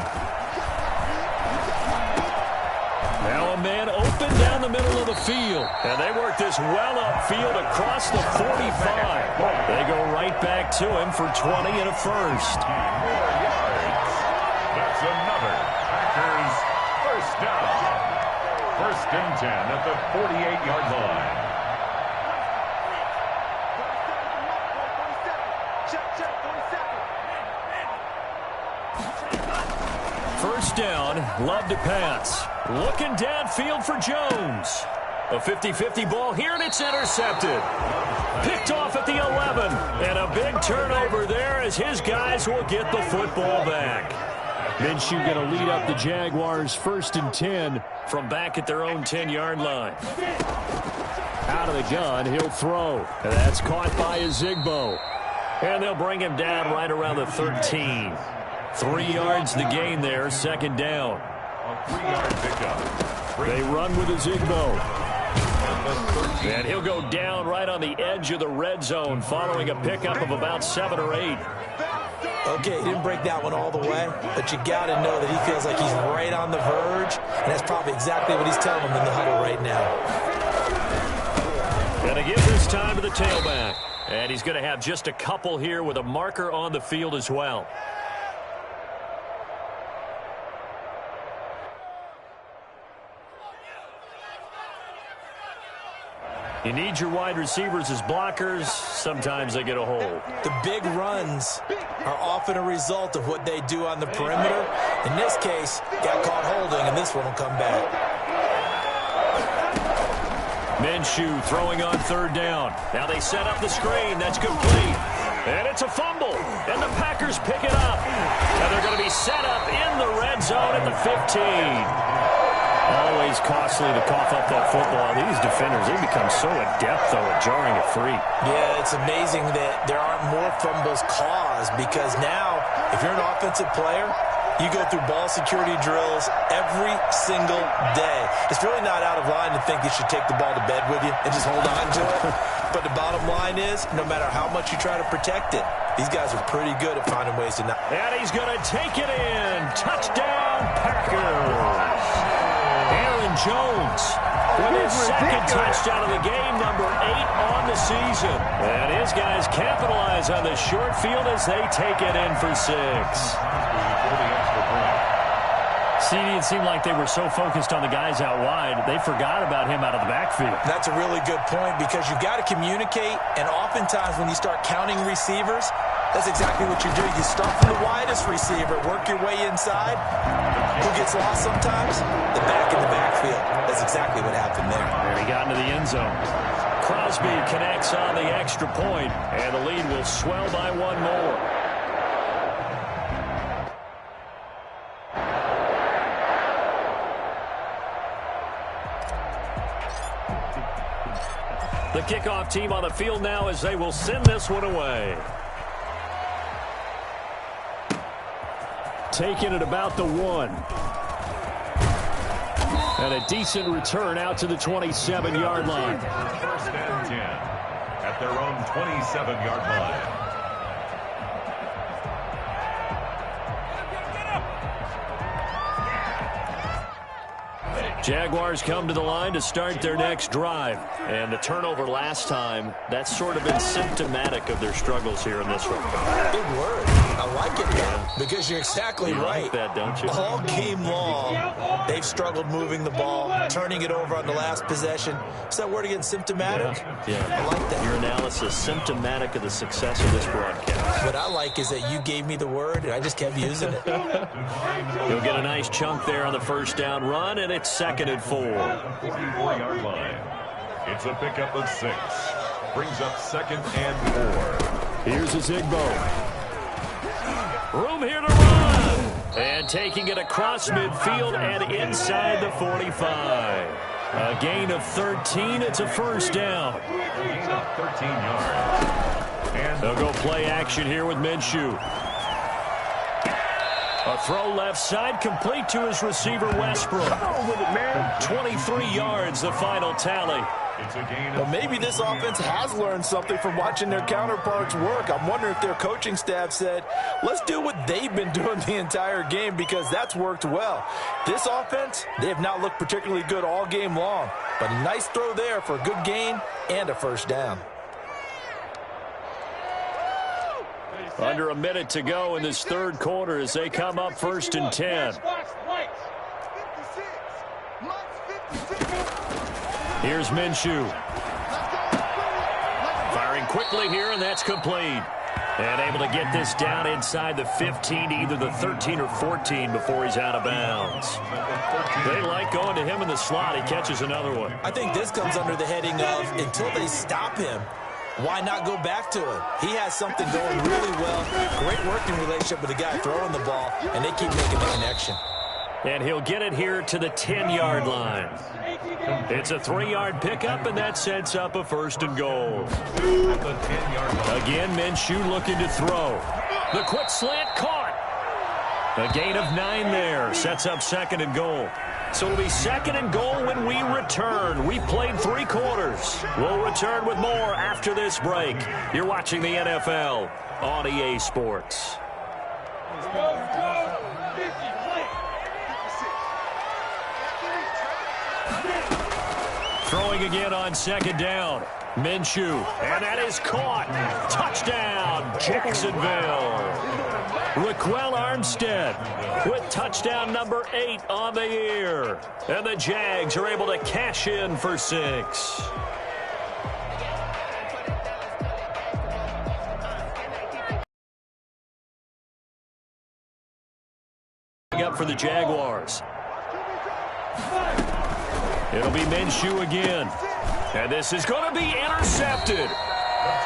Now a man open down the middle of the field. And they work this well upfield across the 45. They go right back to him for 20 and a 1st. 4 yards. That's another Packers 1st down. 1st and 10 at the 48-yard line. First down, Love to pass. Looking downfield for Jones. A 50-50 ball here, and it's intercepted. Picked off at the 11. And a big turnover there as his guys will get the football back. Minshew going to lead up the Jaguars 1st and 10 from back at their own 10-yard line. Out of the gun, he'll throw. And that's caught by Ezigbo. And they'll bring him down right around the 13. 3 yards the gain there, 2nd down. A 3-yard pickup. They run with Ezigbo. And he'll go down right on the edge of the red zone following a pickup of about 7 or 8. Okay, he didn't break that one all the way, but you got to know that he feels like he's right on the verge, and that's probably exactly what he's telling him in the huddle right now. Going to give this time to the tailback. And he's going to have just a couple here with a marker on the field as well. You need your wide receivers as blockers. Sometimes they get a hold. The big runs are often a result of what they do on the perimeter. In this case, got caught holding, and this one will come back. Minshew throwing on 3rd down. Now they set up the screen. That's complete. And it's a fumble. And the Packers pick it up. And they're going to be set up in the red zone at the 15. Always costly to cough up that football. These defenders, they become so adept, though, at jarring it free. Yeah, it's amazing that there aren't more fumbles caused because now, if you're an offensive player, you go through ball security drills every single day. It's really not out of line to think you should take the ball to bed with you and just hold on to it. But the bottom line is, no matter how much you try to protect it, these guys are pretty good at finding ways to not. And he's going to take it in. Touchdown, Packers. Aaron Jones with his 2nd touchdown of the game, number 8 on the season. And his guys capitalize on the short field as they take it in for 6. CD, it seemed like they were so focused on the guys out wide, they forgot about him out of the backfield. That's a really good point because you've got to communicate, and oftentimes when you start counting receivers, that's exactly what you do. You start from the widest receiver, work your way inside. Who gets lost sometimes? The back in the backfield. That's exactly what happened there. And he got into the end zone. Crosby connects on the extra point, and the lead will swell by 1 more. The kickoff team on the field now as they will send this one away. Taking it about the 1. And a decent return out to the 27-yard line. 1st and 10 at their own 27-yard line. Jaguars come to the line to start their next drive. And the turnover last time, that's sort of been symptomatic of their struggles here in this one. Big word. I like it now because you're exactly right. Like that, don't you? All game long, they've struggled moving the ball, turning it over on the last possession. Is that word again, symptomatic? Yeah. I like that. Your analysis, symptomatic of the success of this broadcast. What I like is that you gave me the word, and I just kept using it. You'll get a nice chunk there on the 1st down run, and it's 2nd and 4. 44-yard line. It's a pickup of 6. Brings up 2nd and 4. Here's Ezigbo. Room here to run. And taking it across midfield and inside the 45. A gain of 13. It's a 1st down. Gain of 13 yards. And they'll go play action here with Minshew. A throw left side, complete to his receiver, Westbrook. 23 yards, the final tally. Well, maybe this offense has learned something from watching their counterparts work. I'm wondering if their coaching staff said, let's do what they've been doing the entire game because that's worked well. This offense, they have not looked particularly good all game long, but a nice throw there for a good gain and a 1st down. Under a minute to go in this 3rd quarter as they come up 1st and 10. Here's Minshew. Firing quickly here, and that's complete. And able to get this down inside the 15 to either the 13 or 14 before he's out of bounds. They like going to him in the slot. He catches another one. I think this comes under the heading of until they stop him, why not go back to it? He has something going really well. Great working relationship with the guy throwing the ball, and they keep making the connection. And he'll get it here to the 10-yard line. It's a 3-yard pickup, and that sets up a 1st and goal. Again, Minshew looking to throw. The quick slant caught. A gain of 9 there. Sets up 2nd and goal. So it'll be 2nd and goal when we return. We played 3 quarters. We'll return with more after this break. You're watching the NFL on EA Sports. Throwing again on 2nd down. Minshew, and that is caught. Touchdown, Jacksonville. Raquel Armstead with touchdown number 8 on the year. And the Jags are able to cash in for 6. Up for the Jaguars. It'll be Minshew again. And this is going to be intercepted.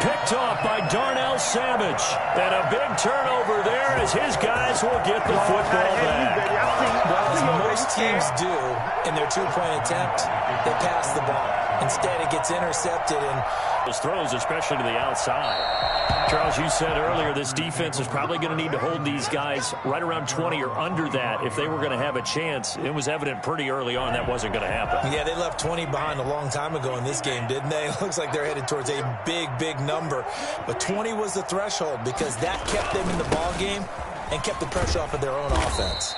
Picked off by Darnell Savage. And a big turnover there as his guys will get the football back. Well, as most teams do in their 2-point attempt, they pass the ball. Instead, it gets intercepted. And those throws, especially to the outside. Charles, you said earlier this defense is probably going to need to hold these guys right around 20 or under that if they were going to have a chance. It was evident pretty early on that wasn't going to happen. Yeah, they left 20 behind a long time ago in this game, didn't they? It looks like they're headed towards a big, big number. But 20 was the threshold because that kept them in the ball game and kept the pressure off of their own offense.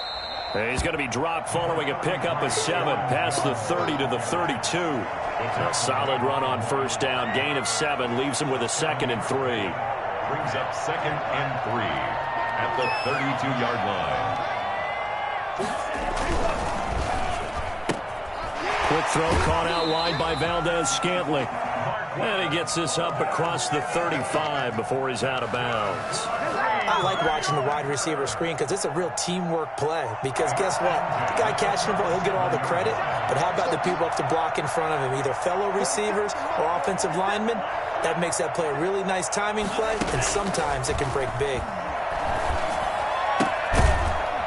He's going to be dropped following a pickup of 7 past the 30 to the 32. A solid run on 1st down. Gain of 7 leaves him with a 2nd and 3. Brings up 2nd and 3 at the 32-yard line. Quick throw caught out wide by Valdez-Scantling. And he gets this up across the 35 before he's out of bounds. I like watching the wide receiver screen because it's a real teamwork play. Because guess what? The guy catching the ball, he'll get all the credit. But how about the people up to block in front of him, either fellow receivers or offensive linemen? That makes that play a really nice timing play, and sometimes it can break big.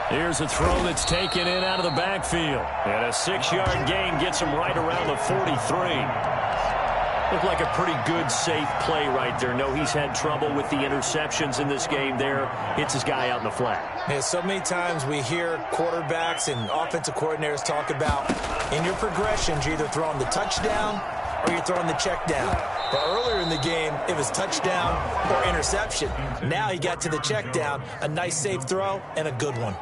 Here's a throw that's taken in out of the backfield. And a 6-yard gain gets him right around the 43. Looked like a pretty good, safe play right there. No, he's had trouble with the interceptions in this game there. Hits his guy out in the flat. Yeah, so many times we hear quarterbacks and offensive coordinators talk about in your progressions, you're either throwing the touchdown or you're throwing the check down. But earlier in the game, it was touchdown or interception. Now he got to the check down, a nice safe throw, and a good one.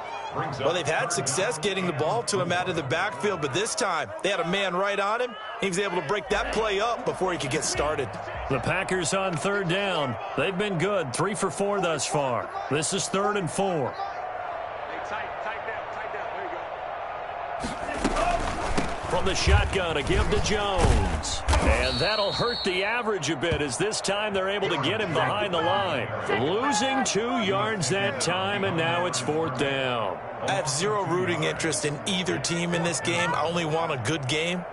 Well, they've had success getting the ball to him out of the backfield, but this time they had a man right on him. He was able to break that play up before he could get started. The Packers on 3rd down. They've been good, 3 for 4 thus far. This is 3rd and 4. From the shotgun, a give to Jones. And that'll hurt the average a bit as this time they're able to get him behind the line. Losing 2 yards that time, and now it's 4th down. I have zero rooting interest in either team in this game. I only want a good game.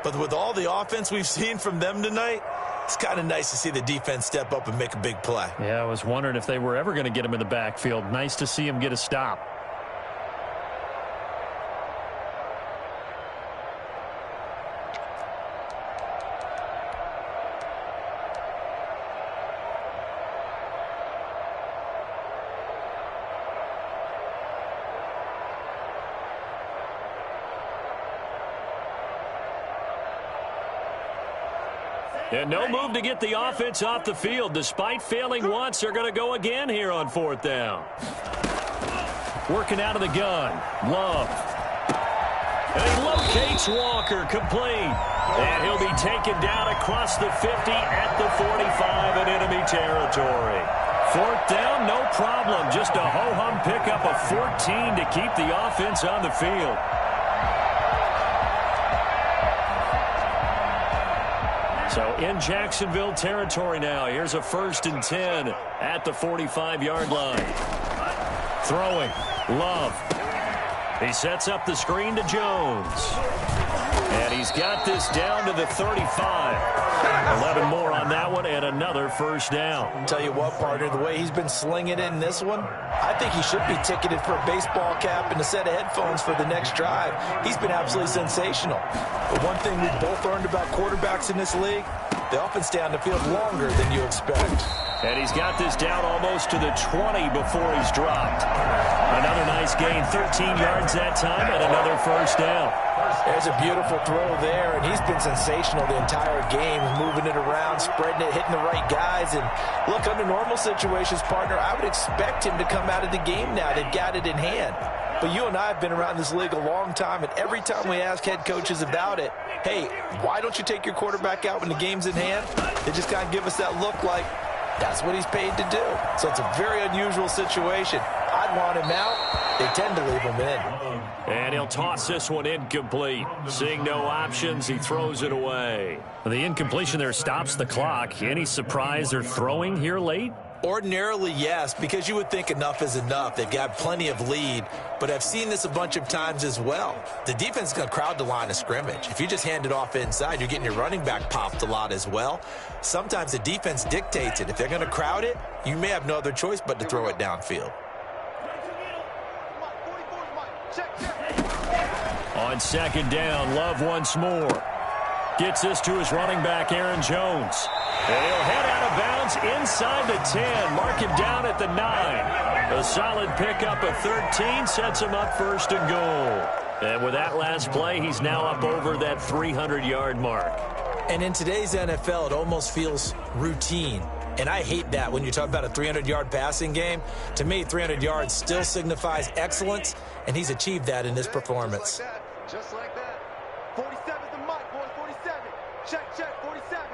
But with all the offense we've seen from them tonight, it's kind of nice to see the defense step up and make a big play. Yeah, I was wondering if they were ever going to get him in the backfield. Nice to see him get a stop. And no move to get the offense off the field. Despite failing once, they're going to go again here on 4th down. Working out of the gun. Love. And he locates Walker, complete. And he'll be taken down across the 50 at the 45 in enemy territory. 4th down, no problem. Just a ho-hum pickup of 14 to keep the offense on the field. So in Jacksonville territory now. Here's a 1st and 10 at the 45-yard line. Throwing. Love. He sets up the screen to Jones. And he's got this down to the 35. 11 more on that one and another first down. Tell you what, partner, the way he's been slinging it in this one, I think he should be ticketed for a baseball cap and a set of headphones for the next drive. He's been absolutely sensational. But one thing we've both learned about quarterbacks in this league, they often stay on the field longer than you expect. And he's got this down almost to the 20 before he's dropped. Another nice gain, 13 yards that time, and another first down. There's a beautiful throw there, and he's been sensational the entire game, moving it around, spreading it, hitting the right guys. And look, under normal situations, partner, I would expect him to come out of the game now. They've got it in hand. But you and I have been around this league a long time, and every time we ask head coaches about it, hey, why don't you take your quarterback out when the game's in hand? They just kind of give us that look like, that's what he's paid to do. So it's a very unusual situation. I'd want him out. They tend to leave him in. And he'll toss this one incomplete. Seeing no options, he throws it away. The incompletion there stops the clock. Any surprise they're throwing here late? Ordinarily, yes, because you would think enough is enough. They've got plenty of lead, but I've seen this a bunch of times as well. The defense is going to crowd the line of scrimmage. If you just hand it off inside, you're getting your running back popped a lot as well. Sometimes the defense dictates it. If they're going to crowd it, you may have no other choice but to throw it downfield. On second down, Love once more. Gets this to his running back, Aaron Jones. And he'll head out of bounds inside the 10. Mark him down at the 9. A solid pickup of 13 sets him up first and goal. And with that last play, he's now up over that 300-yard mark. And in today's NFL, it almost feels routine. And I hate that when you talk about a 300-yard passing game. To me, 300 yards still signifies excellence, and he's achieved that in this performance. Just like that. 47's the mic, boys. 47. Check, 47.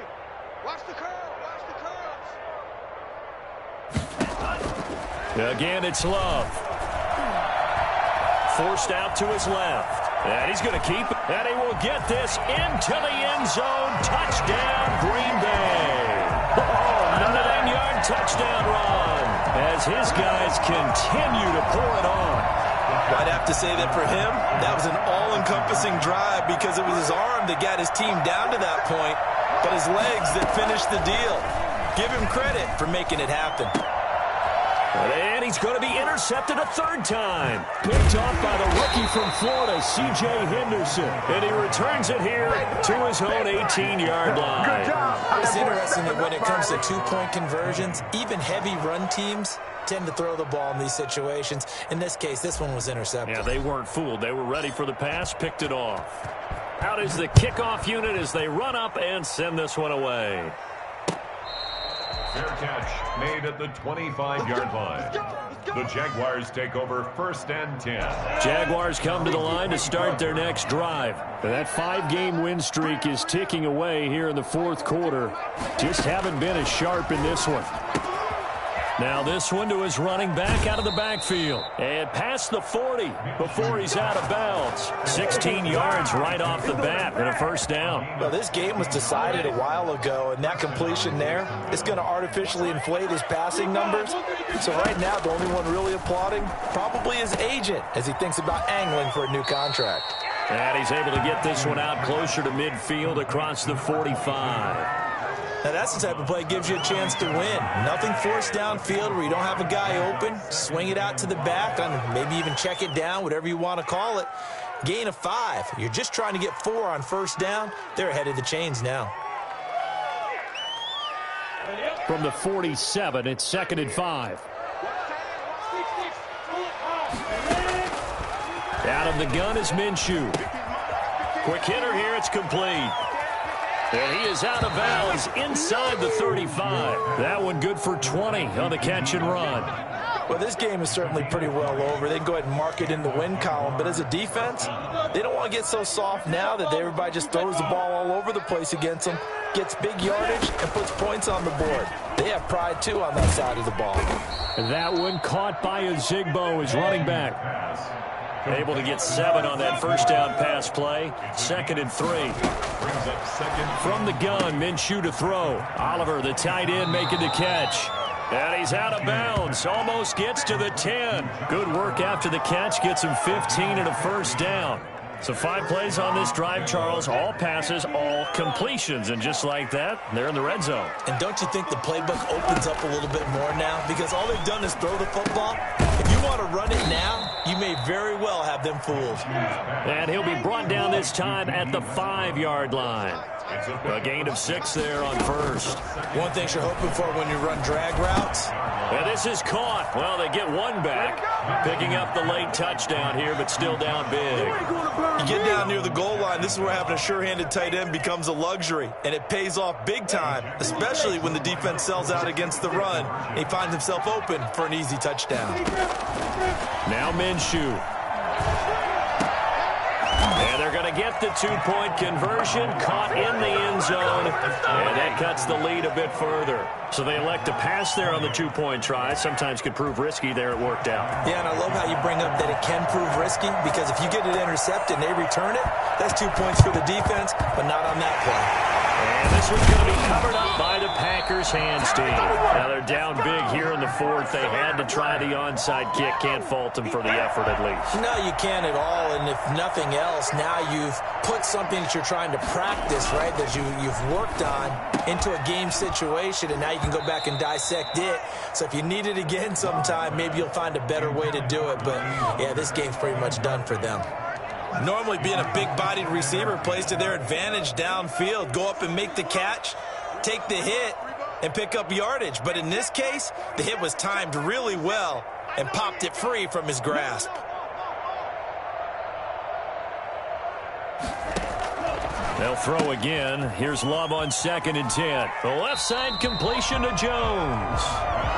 Watch the curl. Watch the curls. Again, it's Love. Forced out to his left. And he's going to keep it. And he will get this into the end zone. Touchdown, Green Bay. Another 9-yard touchdown run as his guys continue to pour it on. I'd have to say that for him, that was an all-encompassing drive because it was his arm that got his team down to that point, but his legs that finished the deal. Give him credit for making it happen. And he's going to be intercepted a third time. Picked off by the rookie from Florida, C.J. Henderson. And he returns it here to his own 18-yard line. It's interesting that when it comes to two-point conversions, even heavy run teams tend to throw the ball in these situations. In this case, this one was intercepted. Yeah, they weren't fooled. They were ready for the pass, picked it off. Out is the kickoff unit as they run up and send this one away. Fair catch made at the 25-yard line. The Jaguars take over first and 10. Jaguars come to the line to start their next drive. That 5-game win streak is ticking away here in the fourth quarter. Just haven't been as sharp in this one. Now this one to his running back out of the backfield. And past the 40 before he's out of bounds. 16 yards right off the bat and a first down. Well, this game was decided a while ago, and that completion there is going to artificially inflate his passing numbers. So right now, the only one really applauding probably his agent as he thinks about angling for a new contract. And he's able to get this one out closer to midfield across the 45. Now, that's the type of play that gives you a chance to win. Nothing forced downfield where you don't have a guy open. Swing it out to the back, maybe even check it down, whatever you want to call it. Gain of 5. You're just trying to get 4 on first down. They're ahead of the chains now. From the 47, it's second and 5. Out of the gun is Minshew. Quick hitter here, it's complete. And he is out of bounds inside the 35. That one good for 20 on the catch and run. Well, this game is certainly pretty well over. They can go ahead and mark it in the win column. But as a defense, they don't want to get so soft now that everybody just throws the ball all over the place against them, gets big yardage, and puts points on the board. They have pride, too, on that side of the ball. And that one caught by Ozigbo, his running back. Able to get 7 on that first down pass play. Second and 3. From the gun, Minshew to throw. Oliver, the tight end, making the catch. And he's out of bounds. Almost gets to the 10. Good work after the catch. Gets him 15 and a first down. So 5 plays on this drive, Charles. All passes, all completions. And just like that, they're in the red zone. And don't you think the playbook opens up a little bit more now? Because all they've done is throw the football. If you want to run it now, you may very well have them fooled. And he'll be brought down this time at the 5-yard line. A gain of 6 there on first. One thing you're hoping for when you run drag routes. And this is caught. Well, they get one back. Picking up the late touchdown here, but still down big. You get down near the goal line, this is where having a sure-handed tight end becomes a luxury. And it pays off big time, especially when the defense sells out against the run. He finds himself open for an easy touchdown. Now Minshew. And they're going to get the 2-point conversion, caught in the end zone, and that cuts the lead a bit further. So they elect to pass there on the 2-point try. Sometimes could prove risky. There it worked out. Yeah, and I love how you bring up that it can prove risky, because if you get it intercepted and they return it, that's 2 points for the defense, but not on that play. And this one's going to be covered up by the Packers hands team. Now they're down big here in the 4th. They had to try the onside kick. Can't fault them for the effort at least. No, you can't at all. And if nothing else, now you've put something that you're trying to practice, right, that you've worked on into a game situation, and now you can go back and dissect it. So if you need it again sometime, maybe you'll find a better way to do it. But, yeah, this game's pretty much done for them. Normally being a big-bodied receiver plays to their advantage downfield. Go up and make the catch, take the hit, and pick up yardage. But in this case, the hit was timed really well and popped it free from his grasp. They'll throw again. Here's Love on 2nd and 10. The left side completion to Jones.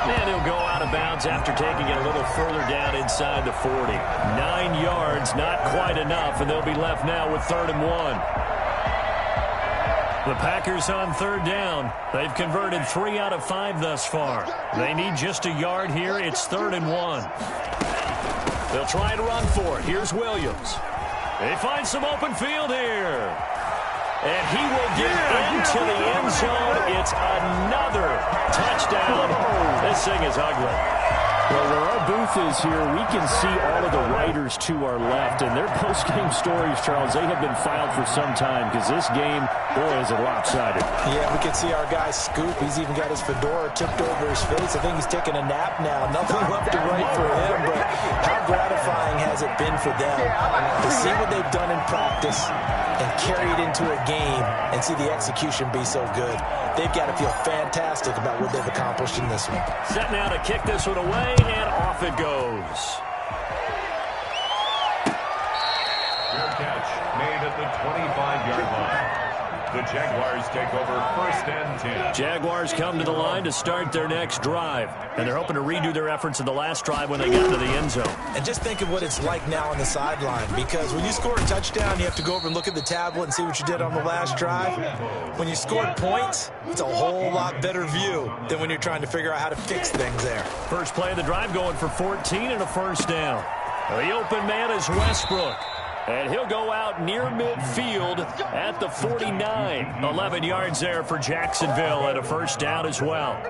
And he'll go out of bounds after taking it a little further down inside the 40. 9 yards, not quite enough, and they'll be left now with 3rd and 1. The Packers on 3rd down. They've converted 3 out of 5 thus far. They need just a yard here. It's 3rd and 1. They'll try to run for it. Here's Williams. They find some open field here. And he will get into the end zone. It's another touchdown. This thing is ugly. Well, where our booth is here, we can see all of the writers to our left. And their post-game stories, Charles, they have been filed for some time, because this game, boy, is it lopsided. Yeah, we can see our guy Scoop. He's even got his fedora tipped over his face. I think he's taking a nap now. Nothing left to write for him, but how gratifying has it been for them to see what they've done in practice and carry it into a game and see the execution be so good. They've got to feel fantastic about what they've accomplished in this one. Set now to kick this one away, and off it goes. Fair catch made at the 25-yard line. The Jaguars take over 1st and 10. Jaguars come to the line to start their next drive. And they're hoping to redo their efforts in the last drive when they got to the end zone. And just think of what it's like now on the sideline, because when you score a touchdown, you have to go over and look at the tablet and see what you did on the last drive. When you scored points, it's a whole lot better view than when you're trying to figure out how to fix things there. First play of the drive going for 14 and a 1st down. The open man is Westbrook. And he'll go out near midfield at the 49. 11 yards there for Jacksonville, and a 1st down as well.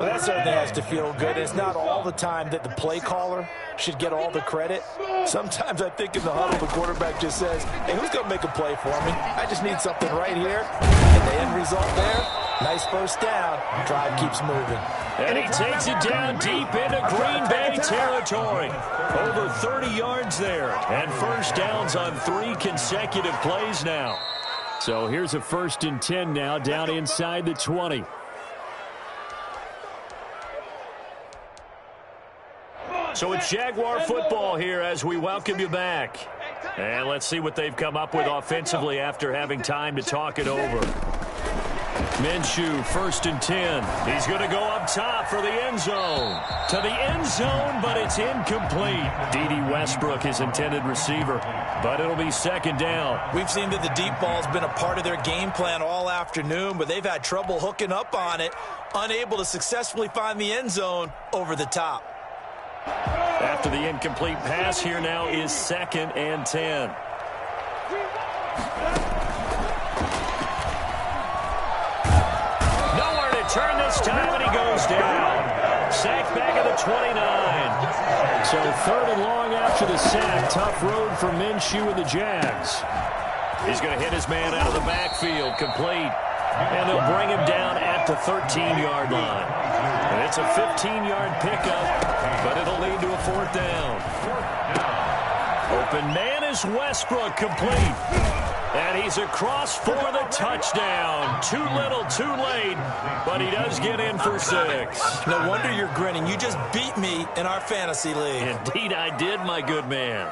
Well, that certainly has to feel good. It's not all the time that the play caller should get all the credit. Sometimes I think in the huddle, the quarterback just says, hey, who's going to make a play for me? I just need something right here. And the end result there, nice 1st down. Drive keeps moving. And he takes it down deep into Green Bay territory. Over 30 yards there. And 1st downs on 3 consecutive plays now. So here's a 1st and 10 now, down inside the 20. So it's Jaguar football here as we welcome you back. And let's see what they've come up with offensively after having time to talk it over. Minshew, 1st and 10. He's going to go up top for the end zone. To the end zone, but it's incomplete. D.D. Westbrook, his intended receiver. But it'll be 2nd down. We've seen that the deep ball's been a part of their game plan all afternoon, but they've had trouble hooking up on it, unable to successfully find the end zone over the top. After the incomplete pass, here now is 2nd and 10. Nowhere to turn this time, and he goes down. Sacked back at the the 29. So 3rd and long after the sack. Tough road for Minshew and the Jags. He's going to hit his man out of the backfield. Complete. And they'll bring him down at the 13-yard line. And it's a 15-yard pickup, but it'll lead to a 4th down. Open man is Westbrook, complete. And he's across for the touchdown. Too little, too late, but he does get in for 6. No wonder you're grinning. You just beat me in our fantasy league. Indeed I did, my good man.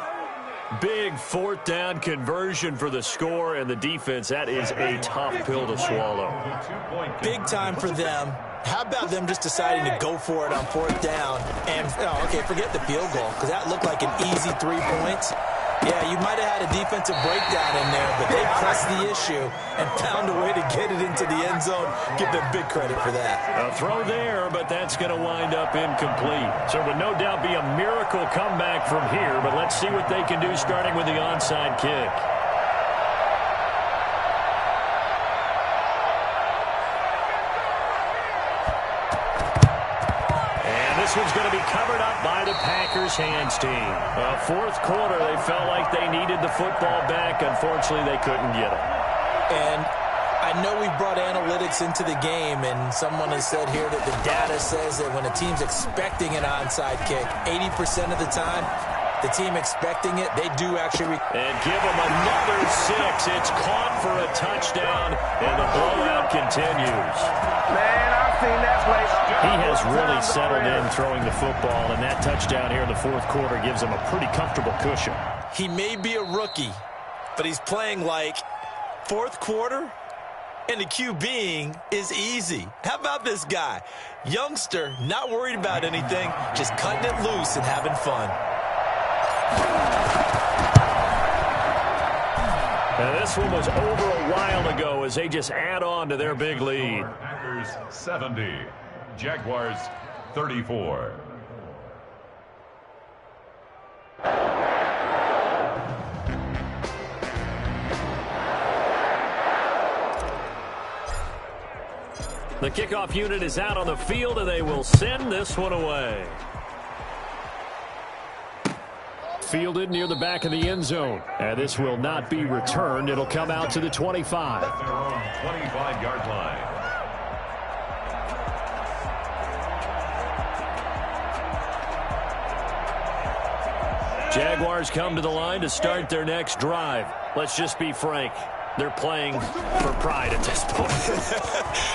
Big 4th down conversion for the score, and the defense, that is a tough pill to swallow. Big time for them. How about them just deciding to go for it on 4th down? And, okay, forget the field goal, because that looked like an easy 3 points. Yeah, you might have had a defensive breakdown in there, but they pressed the issue and found a way to get it into the end zone. Give them big credit for that. A throw there, but that's going to wind up incomplete. So it would no doubt be a miracle comeback from here, but let's see what they can do starting with the onside kick. This one's going to be covered up by the Packers hands team. 4th quarter, they felt like they needed the football back. Unfortunately, they couldn't get it. And I know we've brought analytics into the game, and someone has said here that the data says that when a team's expecting an onside kick, 80% of the time, the team expecting it, they do actually. And give them another 6. It's caught for a touchdown, and the blowout continues. Man, I've seen that play. He has really settled in throwing the football, and that touchdown here in the 4th quarter gives him a pretty comfortable cushion. He may be a rookie, but he's playing like 4th quarter, and the QBing is easy. How about this guy? Youngster, not worried about anything, just cutting it loose and having fun. Now, this one was over a while ago as they just add on to their big lead. Packers 70, Jaguars 34. The kickoff unit is out on the field, and they will send this one away. Fielded near the back of the end zone. And this will not be returned. It'll come out to the 25. At their own 25-yard line. Jaguars come to the line to start their next drive. Let's just be frank. They're playing for pride at this point.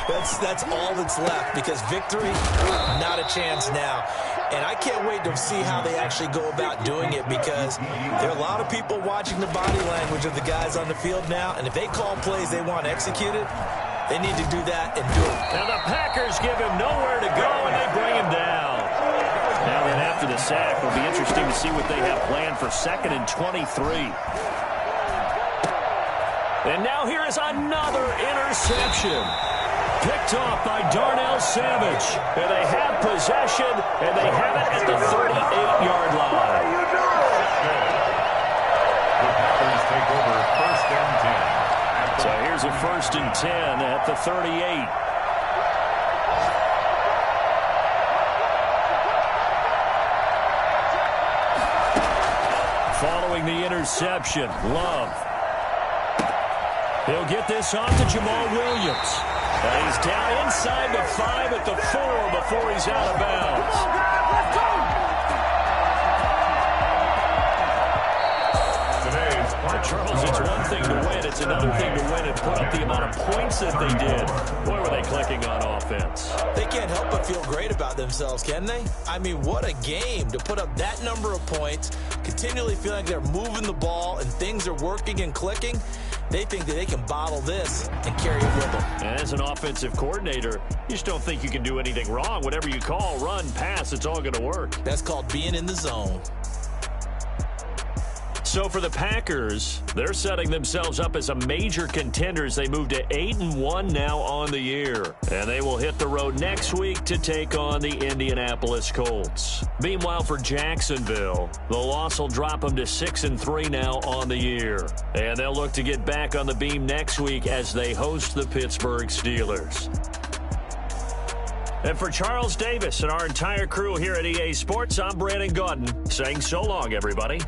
That's all that's left, because victory, not a chance now. And I can't wait to see how they actually go about doing it, because there are a lot of people watching the body language of the guys on the field now, and if they call plays they want executed, they need to do that and do it. Now the Packers give him nowhere to go, and they bring him down. Now then, after the sack, it'll be interesting to see what they have planned for 2nd and 23. And now here is another interception. Picked off by Darnell Savage. And they have possession, and they have it at the 38-yard line. The Packers take over 1st and 10. So here's a 1st and 10 at the 38. Following the interception, Love. He'll get this off to Jamal Williams. And he's down inside the 5 at the 4 before he's out of bounds. Charles, it's one thing to win. It's another thing to win and put up the amount of points that they did. Boy, were they clicking on offense. They can't help but feel great about themselves, can they? I mean, what a game to put up that number of points, continually feeling like they're moving the ball and things are working and clicking. They think that they can bottle this and carry it with them. And as an offensive coordinator, you just don't think you can do anything wrong. Whatever you call, run, pass, it's all going to work. That's called being in the zone. So for the Packers, they're setting themselves up as a major contender as they move to 8-1 now on the year. And they will hit the road next week to take on the Indianapolis Colts. Meanwhile, for Jacksonville, the loss will drop them to 6-3 now on the year. And they'll look to get back on the beam next week as they host the Pittsburgh Steelers. And for Charles Davis and our entire crew here at EA Sports, I'm Brandon Gaudin saying so long, everybody.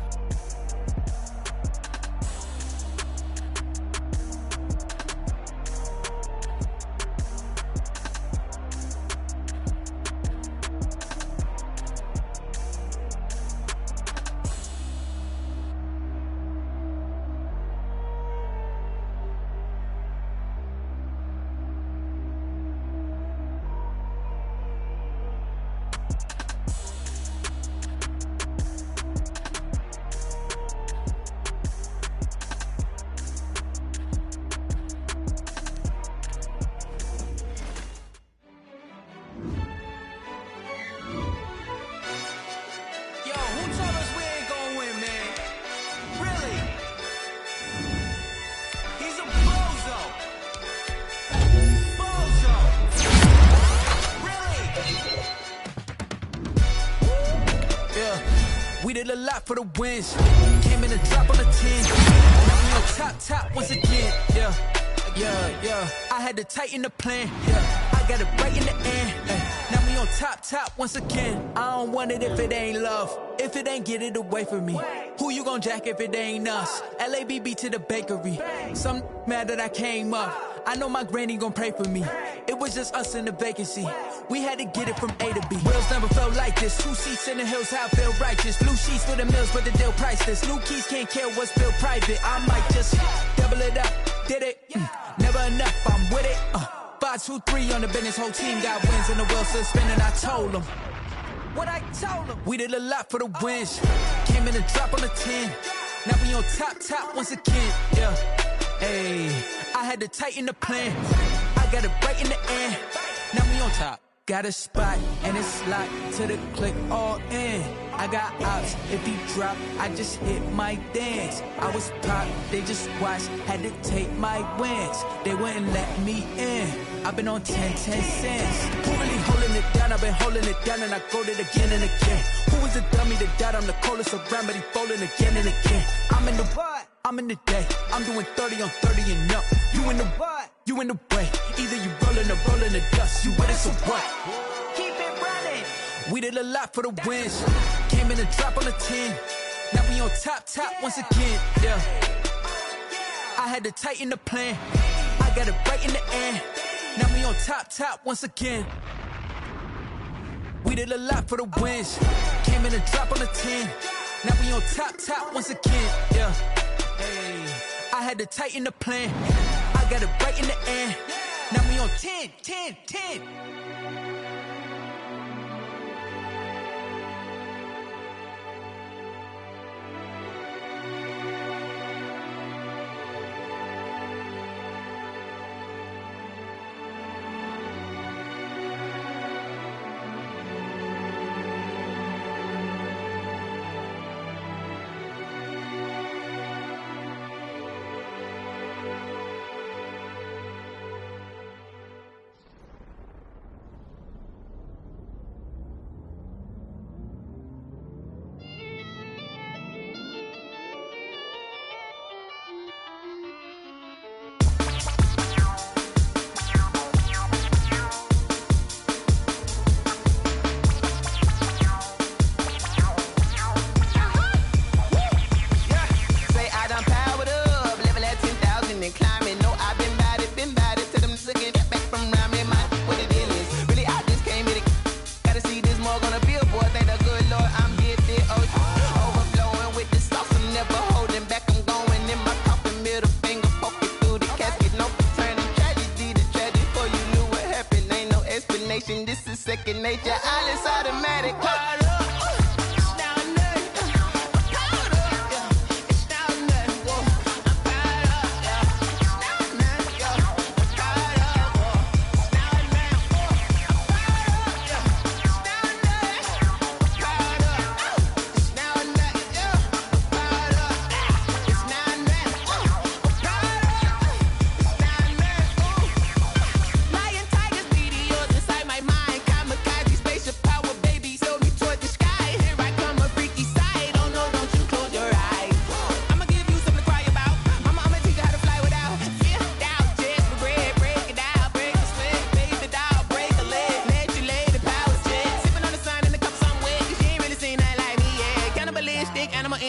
We did a lot for the wins. Came in a drop on the 10. Now we on top once again. Yeah. I had to tighten the plan. Yeah, I got it right in the end. Now we on top once again. I don't want it if it ain't love. If it ain't, get it away from me. Who you gon' jack if it ain't us? LABB to the bakery. Some mad that I came up. I know my granny gon' pray for me. It was just us in the vacancy. We had to get it from A to B. Wheels never felt like this. 2 seats in the hills, how I feel righteous. Blue sheets for the mills, but the deal priceless. New keys can't care what's built private. I might just double it up. Did it? Never enough, I'm with it. 5, 2, 3 on the business. Whole team got wins and the wheels still spinning. I told them what I told them. We did a lot for the wins. Came in a drop on the 10. Now we on top once again. Yeah. Hey, I had to tighten the plan. I got it right in the end. Now we on top. Got a spot and it's locked to the click all in. I got ops, if he drop, I just hit my dance. I was pop, they just watched, had to take my wins. They wouldn't let me in. I've been on 10 cents. Who really holding it down? I've been holding it down and I go it again and again. Who was the dummy that died? I'm the coldest around, but he folding again and again. I'm in the what? I'm in the day. I'm doing 30 on 30 and up. You in the what? You in the way. Either you rolling or rolling the dust. You with it, so what? Keep it running. We did a lot for the wins. Came in a drop on the 10. Now we on top once again. Yeah. I had to tighten the plan. I got it right in the end. Now we on top once again. We did a lot for the wins. Came in a drop on the 10. Now we on top once again. Yeah. Hey, I had to tighten the plan. I got it right in the end. Now we on 10.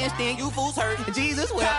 handstand, you fools hurt. Jesus wept.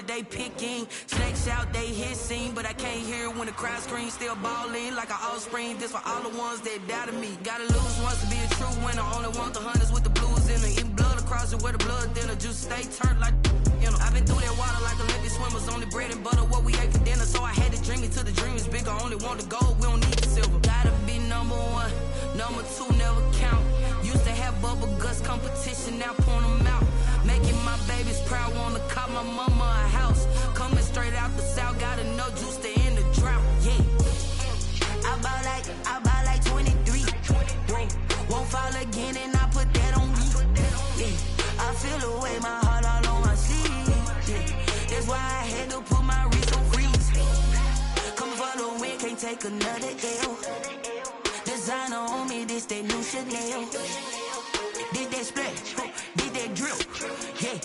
They picking, snakes out, they hissing, but I can't hear when the crowd screams. Still balling like an offspring. This for all the ones that doubted me. Gotta lose once to be a true winner. Only want the hunters with the blues in it. Eating blood across it where the blood thinner. Juice stay turned like I've been through that water like Olympic swimmers. Only bread and butter what we ate for dinner. So I had to dream it till the dream is bigger. Only want the gold, we don't need the silver. Gotta be number one, number two never count. Used to have bubble guts competition, now point them out. Making my babies proud, wanna call my mama a house. Coming straight out the south, gotta know juice to end the drought. Yeah, I bought like 23. Won't fall again, and I put that on me. Yeah, I feel the way, my heart all on my sleeve. Yeah, that's why I had to put my wrist on freeze. Coming for the win, can't take another L. Designer on me, this that new Chanel. Did that splash, did that drill. Yeah,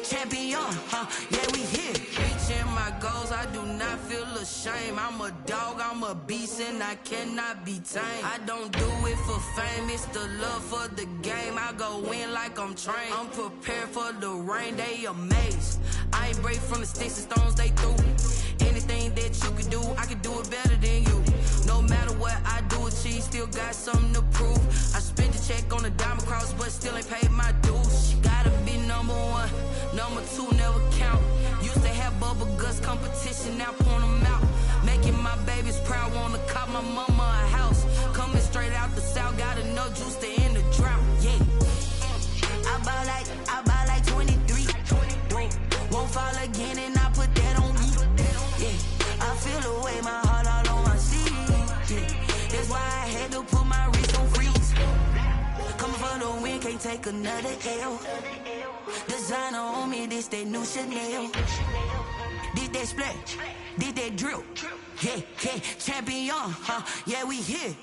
champion, yeah, we here. Reaching my goals, I do not feel ashamed. I'm a dog, I'm a beast, and I cannot be tamed. I don't do it for fame, it's the love for the game. I go in like I'm trained. I'm prepared for the rain, they amazed. I ain't break from the sticks and stones they threw. Anything that you can do, I can do it better than you. No matter what I do, achieve, still got something to prove. I spent the check on the diamond cross, but still ain't paid my dues. Gotta be number one, number two never count. Used to have bubble guts competition, now point them out. Making my babies proud, wanna call my mama a house. Coming straight out the south, gotta know juice to end the drought. Yeah, I bought like 23. Won't fall again, and I put that on me. Yeah, I feel the way, my heart all on my sleeve. Yeah, that's why I had to put my wrist on freeze. Coming for the win, can't take another L. Designer on me, this that new Chanel. Did that splash, did that drill. Yeah, champion, yeah, we here.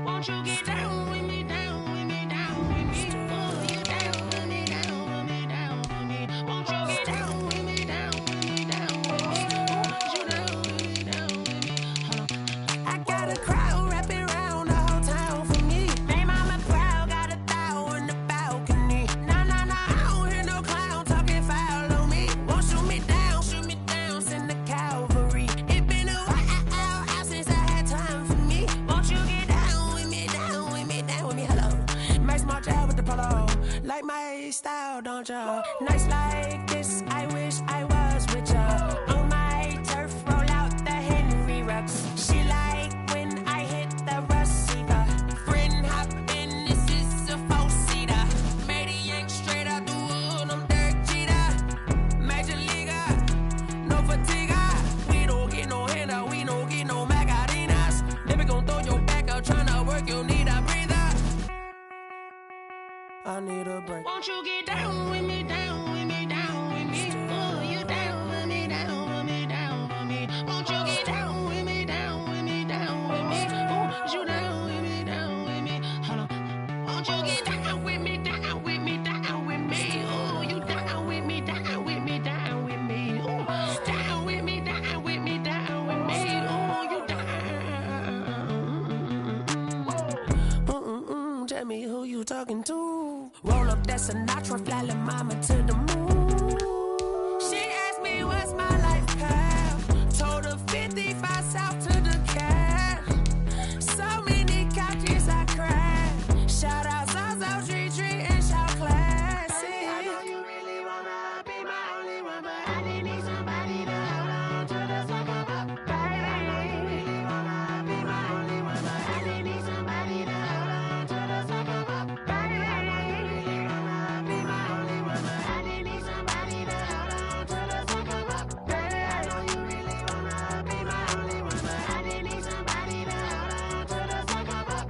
Won't you get down with me, down with me, down with me? Oh, you down with me, down with me, down with me. Won't you get down with me, down with Nights like this, I wish I was with ya. On my turf, roll out the Henry rocks. She like when I hit the receiver. Friend hop in, this is a four-seater. Made a yank straight out the wood, I'm Derek Jeter. Major leaguer, no fatigue. We don't get no handout, we don't get no Macarinas. Never gon' throw your back out, tryna work, you need a breather. I need a break. Won't you get down with me, down with me, down with me? Oh, you down with me, down with me, down with me. Won't you get down with me, down with me, down with me? Oh, you down with me, down with me? Hold on. Won't you get down with me, down with me, down with me? Oh, you down with me, down with me, down with me? Oh, down with me, down with me, down with me? Oh, you down? Tell me who you talking to. Roll up that Sinatra, fly la mama to the moon. She asked me what's my life path. Told her 55 south to the cat. So many couches I cried. Shout out South Street and shout classy. I know you really wanna be my only one, but I didn't need somebody to hold on to the second up. Baby, I know you really wanna be my only one, but I didn't need somebody to hold on to the second up. Baby, I know you really wanna be my only one, but I didn't need somebody to hold on to the second up. Baby, I know you really wanna be my only one, but I didn't need somebody to hold on to the second up.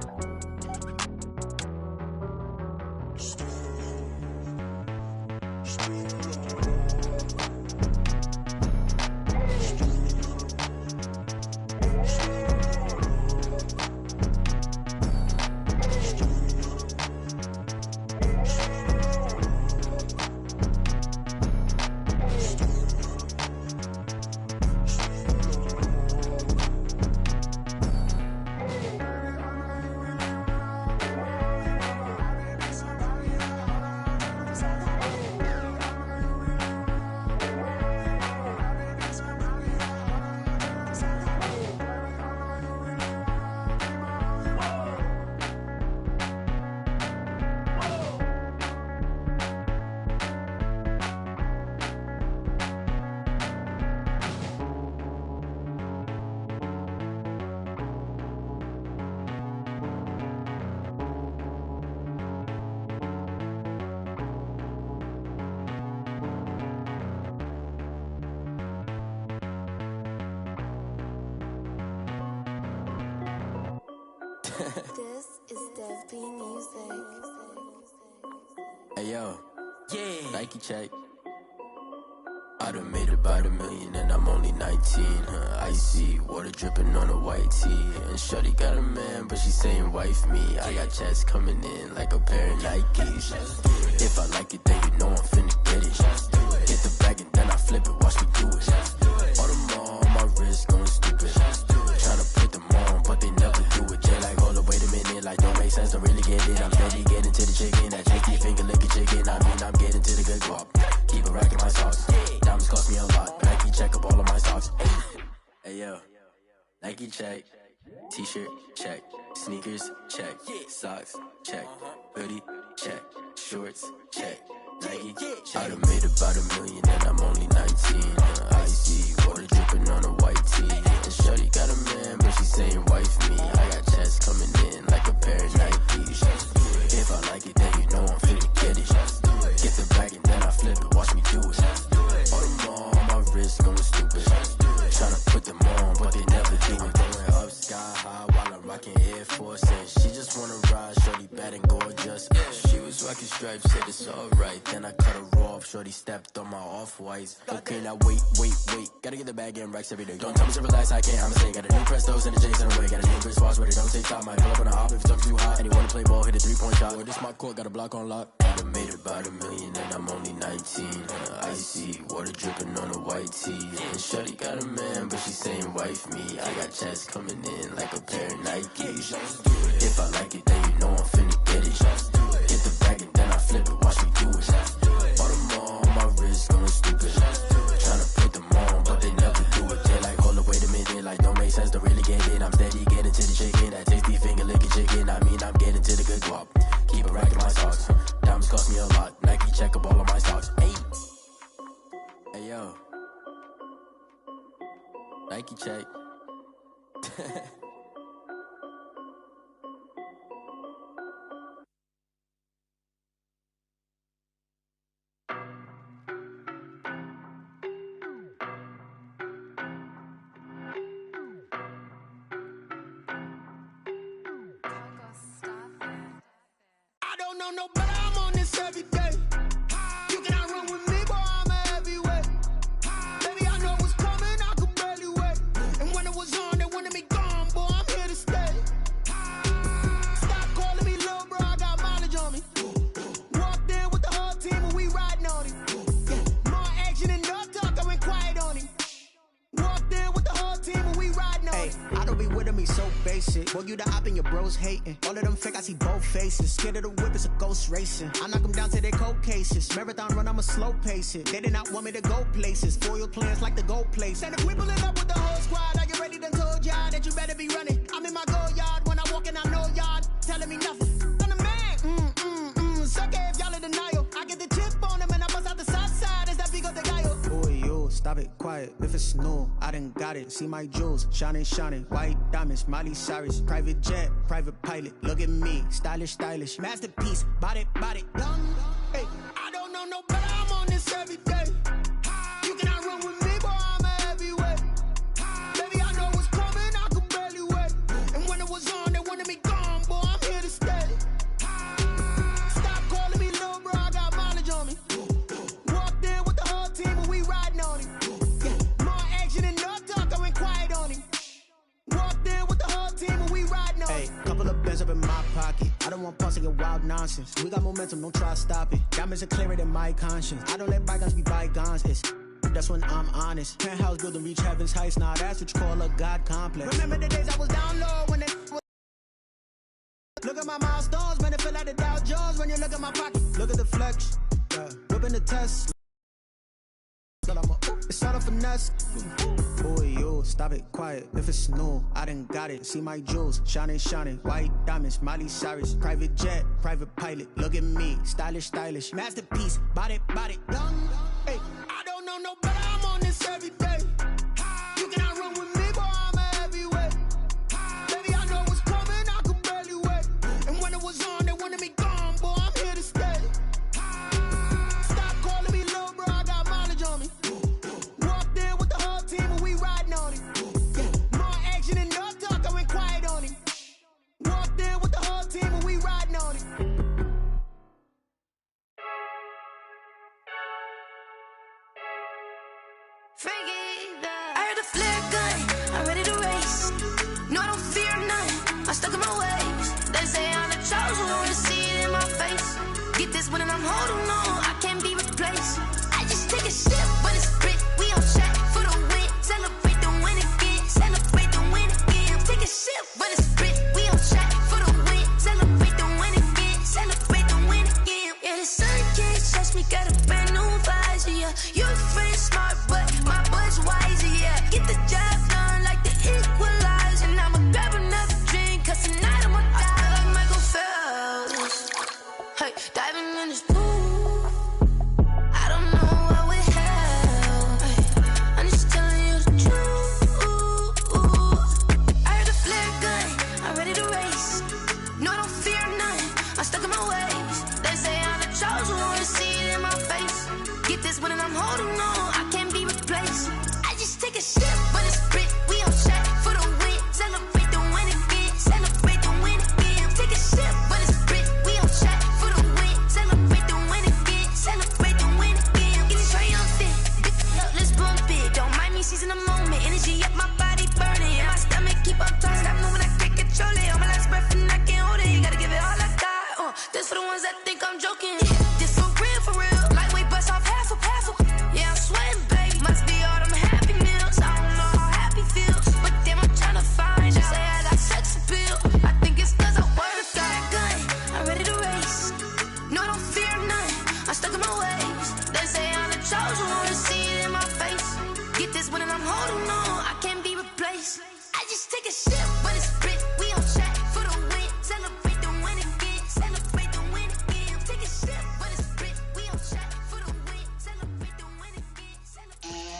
This is Dev Music. Hey yo, Nike check. I done made about $1 million and I'm only 19. Icy water dripping on a white tee. And shorty got a man, but she saying wife me. I got checks coming in like a pair of Nikes. If I like it, then you know I'm finna get it. Hit the bag and then I flip it, watch me do it. All them on my wrist going stupid. Tryna put them on, but they never do it. Jay like, hold up, wait a minute, like don't make sense, don't really get it. I'm steady getting to the chicken, that chicky finger licking chicken. I mean, I'm getting to the good guap. Keep a rack in my socks. Diamonds cost me a lot. Nike check up all of my socks. Hey yo, Nike check. T-shirt check. Sneakers check. Socks check. Hoodie check. Shorts check. Nike I done made about $1 million and I'm only 19. Icy water dripping on a white tee. And shorty got a man, but she saying wife me. I got checks coming in like a pair of Nikes. If I like it, then you know I'm finna get it. Get the bag and then I flip it, watch me do it. All them on my wrist going stupid. Tryna put them on, but they never do it. Going up sky high while I'm rocking Air Force. And she just wanna ride, shorty bad and gorgeous. She was rocking stripes, said it's alright. Then I cut her off, shorty stepped on my off-whites. Okay, now wait. Gotta get the bag and racks every day. Don't tell me to relax, I can't, I'ma say. Got a new Prestos and a J's in the way. Got a new Chris Foss, but it don't take time. Might pull up on a hop if it's up too hot. And you wanna play ball, hit a three-point shot. Or this my court, got a block on lock. I done made about $1 million and I'm only 19. Icy water dripping on a white tee. And shorty got a man, but she saying wife me. I got checks coming in like a pair of Nikes. If I like it, then you know I'm finna get it. Get the bag and then I flip it, watch me do it. All them on my wrist going stupid. Tryna put them on, but they never do it. They like, hold up, wait a minute, like don't make sense, don't really get it. I'm steady getting to the chicken, that tasty finger licking chicken. I mean, I'm getting to the good guap. Keep a rack in my socks. Diamonds cost me a lot. Nike check up all of my stocks. Hey. Nike check. I don't know no better, I'm on this every day. You cannot run with me, boy, I'm a heavyweight. Baby, I know what's coming, I could barely wait. And when it was on, they wanted me gone, boy, I'm here to stay. Stop calling me little bro, I got mileage on me. Walked in with the whole team and we riding on him. Yeah, more action and no talk, I went quiet on him. Walked in with the whole team and we riding on him. I don't be with him, he's so basic. Boy, you the op and your bros hating. All of them fake, I see both faces. Scared of the whip, it's a ghost racing. I knock them down to their cold cases. Marathon run, I'ma slow pace it. They did not want me to go places. Foil plans like the gold place. And if we pulling up with the whole squad, are you ready? Done told y'all that you better be running. I'm in my go yard when I walk in, I know y'all telling me nothing. I'm the man, suck it if y'all in denial. I get the chip on them and I bust out the south side. Is that big of the guy? Boy, you, stop it, quiet. If it's new, I done got it. See my jewels, shining, shining. White diamonds, Miley Cyrus. Private jet, private pilot. Look at me, stylish, stylish. Masterpiece, body, young. Hey, I don't know no better, I'm on this every day. You cannot run with me, boy, I'm a heavyweight. Baby, I know what's coming, I could barely wait. And when it was on, they wanted me gone, boy, I'm here to stay. Stop calling me little bro, I got mileage on me. Walked in with the whole team and we riding on him. Yeah, more action and no talk, I went quiet on him. Walked in with the whole team and we riding on him. Hey, couple of bands up in my pocket. I don't want pulse to get wild nonsense. We got momentum, don't try to stop it. Diamonds are clearer than my conscience. I don't let bygones be bygones. That's when I'm honest. Penthouse building, reach heaven's heights. Nah, that's what you call a God complex. Remember the days I was down low when they look at my milestones, man, it feel like the Dow Jones when you look at my pocket. Look at the flex, whipping the test. It's all a finesse. Boy, you, stop it, quiet. If it's new, I done got it. See my jewels, shining, shining. White diamonds, Miley Cyrus. Private jet, private pilot. Look at me, stylish, stylish. Masterpiece, body, young. Hey, I don't know no better, I'm on this every day. You cannot run with me, boy, I'm a heavyweight. Baby, I know what's coming, I could barely wait. And when it was on, they wanted me gone, boy, I'm here to stay. Stop calling me little bro, I got mileage on me. Walked in with the whole team and we riding on him. Yeah, more action and no talk, I went quiet on him. Walked in with the whole team and we riding on him. I heard a flare gun, I'm ready to race. No, I don't fear none, I'm stuck in my ways. They say I'm the chosen one, to see it in my face. Get this one and I'm holding on, I can't be replaced. I just take a sip when it's split, we on track for the win. Celebrate the win again, celebrate the win again. Take a sip when it's split, we on track for the win. Celebrate the win again, celebrate the win again. Yeah, the sun can't touch me, got a brand new visor, yeah. You're a friend smart, but my boy's wiser, yeah. Get the job done like the equalizer. And I'ma grab another drink, cause tonight I'ma die like Michael Phelps. Hey, diving in this pool, I don't know what we have. Hey, I'm just telling you the truth. I heard a flare gun, I'm ready to race. No, I don't fear none, I'm stuck in my ways. They say I'm the chosen one, to see it in my face. Get this one and I'm holding on, I can't be replaced. I just take a sip when it's split, we on track for the win. Celebrate the win again, celebrate the win again. Take a sip when it's split, we on track for the win. Celebrate the win again, celebrate the win again. Getting triumphant, let's bump it. Don't mind me seizing the moment, energy up my body burning. And my stomach keep on turning, stop moving, I can't control it. On my last breath and I can't hold it, you gotta give it all I got. This for the ones that think I'm joking. This for real. Lightweight bust off half a. Yeah, I'm sweating, baby. Must be all them happy meals. I don't know how happy feels, but damn, I'm trying to find out. Say I got sex appeal. I think it's cause I wear the flag gun. I'm ready to race. No, I don't fear none, I'm stuck in my ways. They say I'm the chosen one, to see it in my face. Get this one and I'm holding on, I can't be replaced. I just take a sip when it's split, we on track for the win. Celebrate the win again, celebrate the win again. Take a sip when it's split, we on track for the win. Celebrate the win again, celebrate.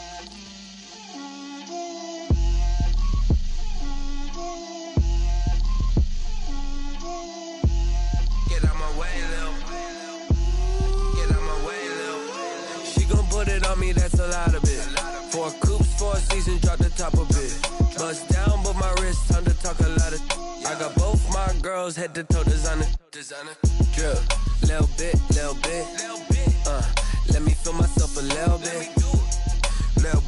put it on me, that's a lot of it. 4 coops, 4 seasons, drop the top of it. Bust down, but my wrist, time to talk a lot of. I got both my girls head to toe designer. Drip, little bit. Let me feel myself a little bit. Little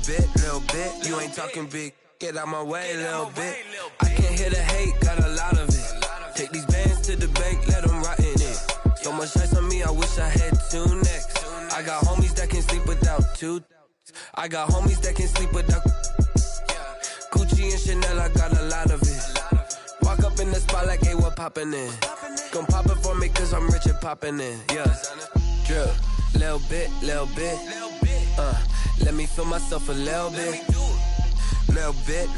bit. You ain't talking big. Get out my way, little bit. I can't hear the hate, got a lot of it. Take these bands to the bank, let them rot in it. So much ice on me, I wish I had 2 necks. I got homies that can sleep without 2. I got homies that can sleep without Gucci and Chanel, I got a lot of it. Walk up in the spot like, hey, what poppin' in? Gon' pop it for me cause I'm rich and poppin' in, yeah. Drip, little bit. Let me feel myself a little bit. Little bit.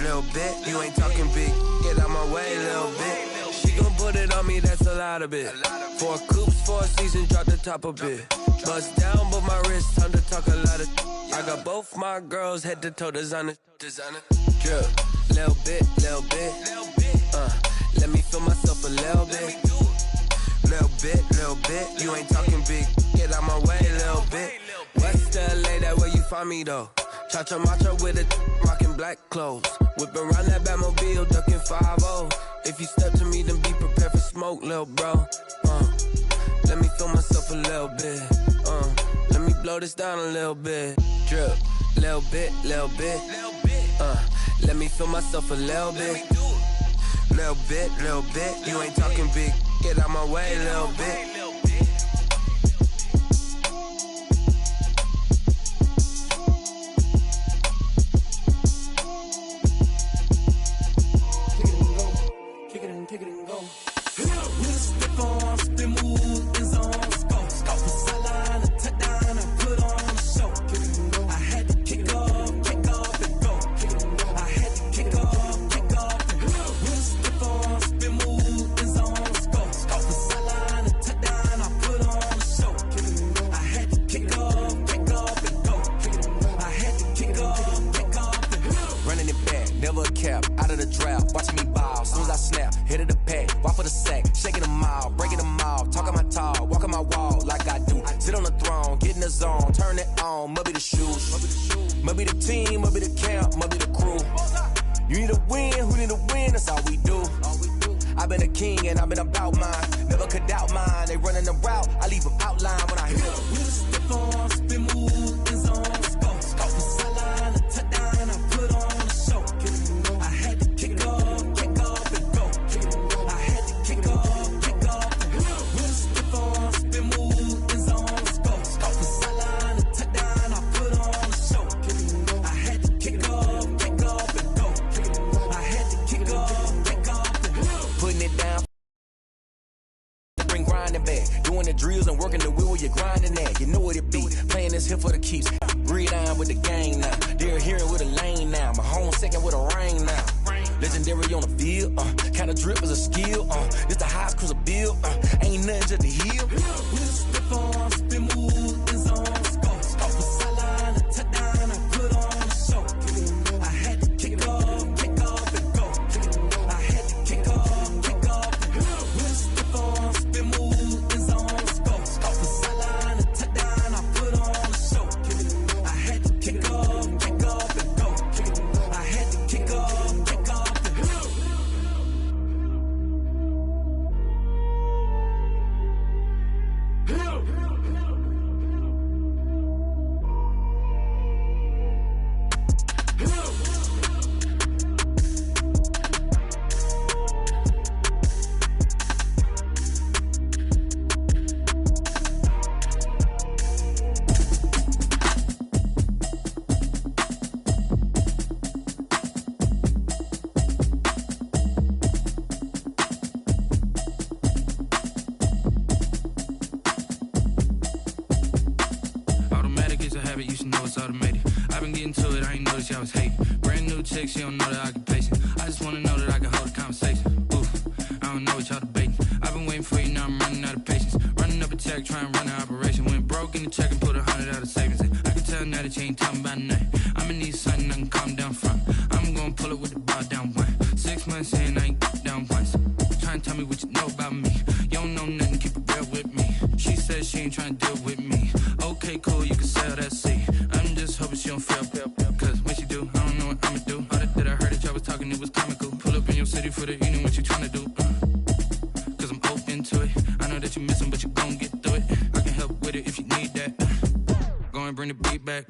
You ain't talking big. Get out my way, little bit. She gon' put it on me, that's a lot of it. 4 coops, 4 seasons, drop the top a bit. Bust down, but my wrist, time to talk a lot of. I got both my girls head to toe designer. Drip, little bit. Let me feel myself a little bit. Little bit. You ain't talking big. Get out my way, little bit. West LA, that where you find me though. Cha-cha macha with it, rockin' black clothes. Whippin' around that Batmobile, duckin' 5-0. If you step to me, then be prepared for smoke, lil' bro. Let me feel myself a little bit. Let me blow this down a little bit. Drip, little bit. Let me feel myself a little bit. Little bit. You ain't talking big. Get out my way, little bit. Kick it and go. With a stiff on, spin move, in zone, go. From sideline to touchdown, I put on a show. I had to kick off and go. I had to kick off and go. With a stiff on, spin move, in zone, go. From sideline to touchdown, I put on a show. I had to kick off and go. I had to kick off and go. Running it back, never a cap, out of the draft, watching me ball. Soon as I snap, hit of the pack, walk for the sack, shaking them all, breaking them all, talking my talk, walking my wall like I do. Sit on the throne, get in the zone, turn it on, must be the shoes, must be the team, must be the camp, must be the crew. You need a win, who need a win, that's all we do. I've been a king and I've been about mine, never could doubt mine. They running the route, I leave them outline when I hit them. With a stiff on, spin move, in zone, go. From sideline to touchdown, I put on a show. I had to kick off and go. I had to kick off and go. With a stiff on, spin move, in zone, go. From sideline to touchdown, I put on a show. I had to kick off and go. I had to kick off and go. Putting it down, bring grinding back, doing the drills and working the wheel where you're grinding at. You know what it be, playing this here for the keeps. Breathe on with the game now, they're hearing with a lane now. My home second with a rain now. Legendary on the field, kinda drip is a skill, this the highest cruiser bill, ain't nothing just to heal. With a stiff on, spin move, in zone, go. From sideline to touchdown, I put on a show. I had to kick off and go. I had to kick off and go. With a stiff on, spin move, in zone, go. From sideline to touchdown, I put on a show. I had to kick off and go. I had to kick off and go. Automatic is a habit, you should know it's automated. I've been getting to it, I ain't noticed y'all was hating. Brand new chick, she don't know that I can pace it. I just wanna know that I can hold a conversation. Oof, I don't know what y'all debating. I've been waiting for you, now I'm running out of patience. Running up a check, trying to run an operation. Went broke in the check and put 100 out of savings in. I can tell now that you ain't talking about nothing. I'ma need something I can calm down from. I'm gonna pull it with the bar down one. 6 months in, I ain't down once. Trying to tell me what you know about me. You don't know nothing, keep it real with me. She says she ain't trying to deal with me. Okay, cool, you can sell that seat. for the evening, what you tryna do? Cause I'm open to it. I know that you missing, but you gon' get through it. I can help with it if you need that. Go and bring the beat back.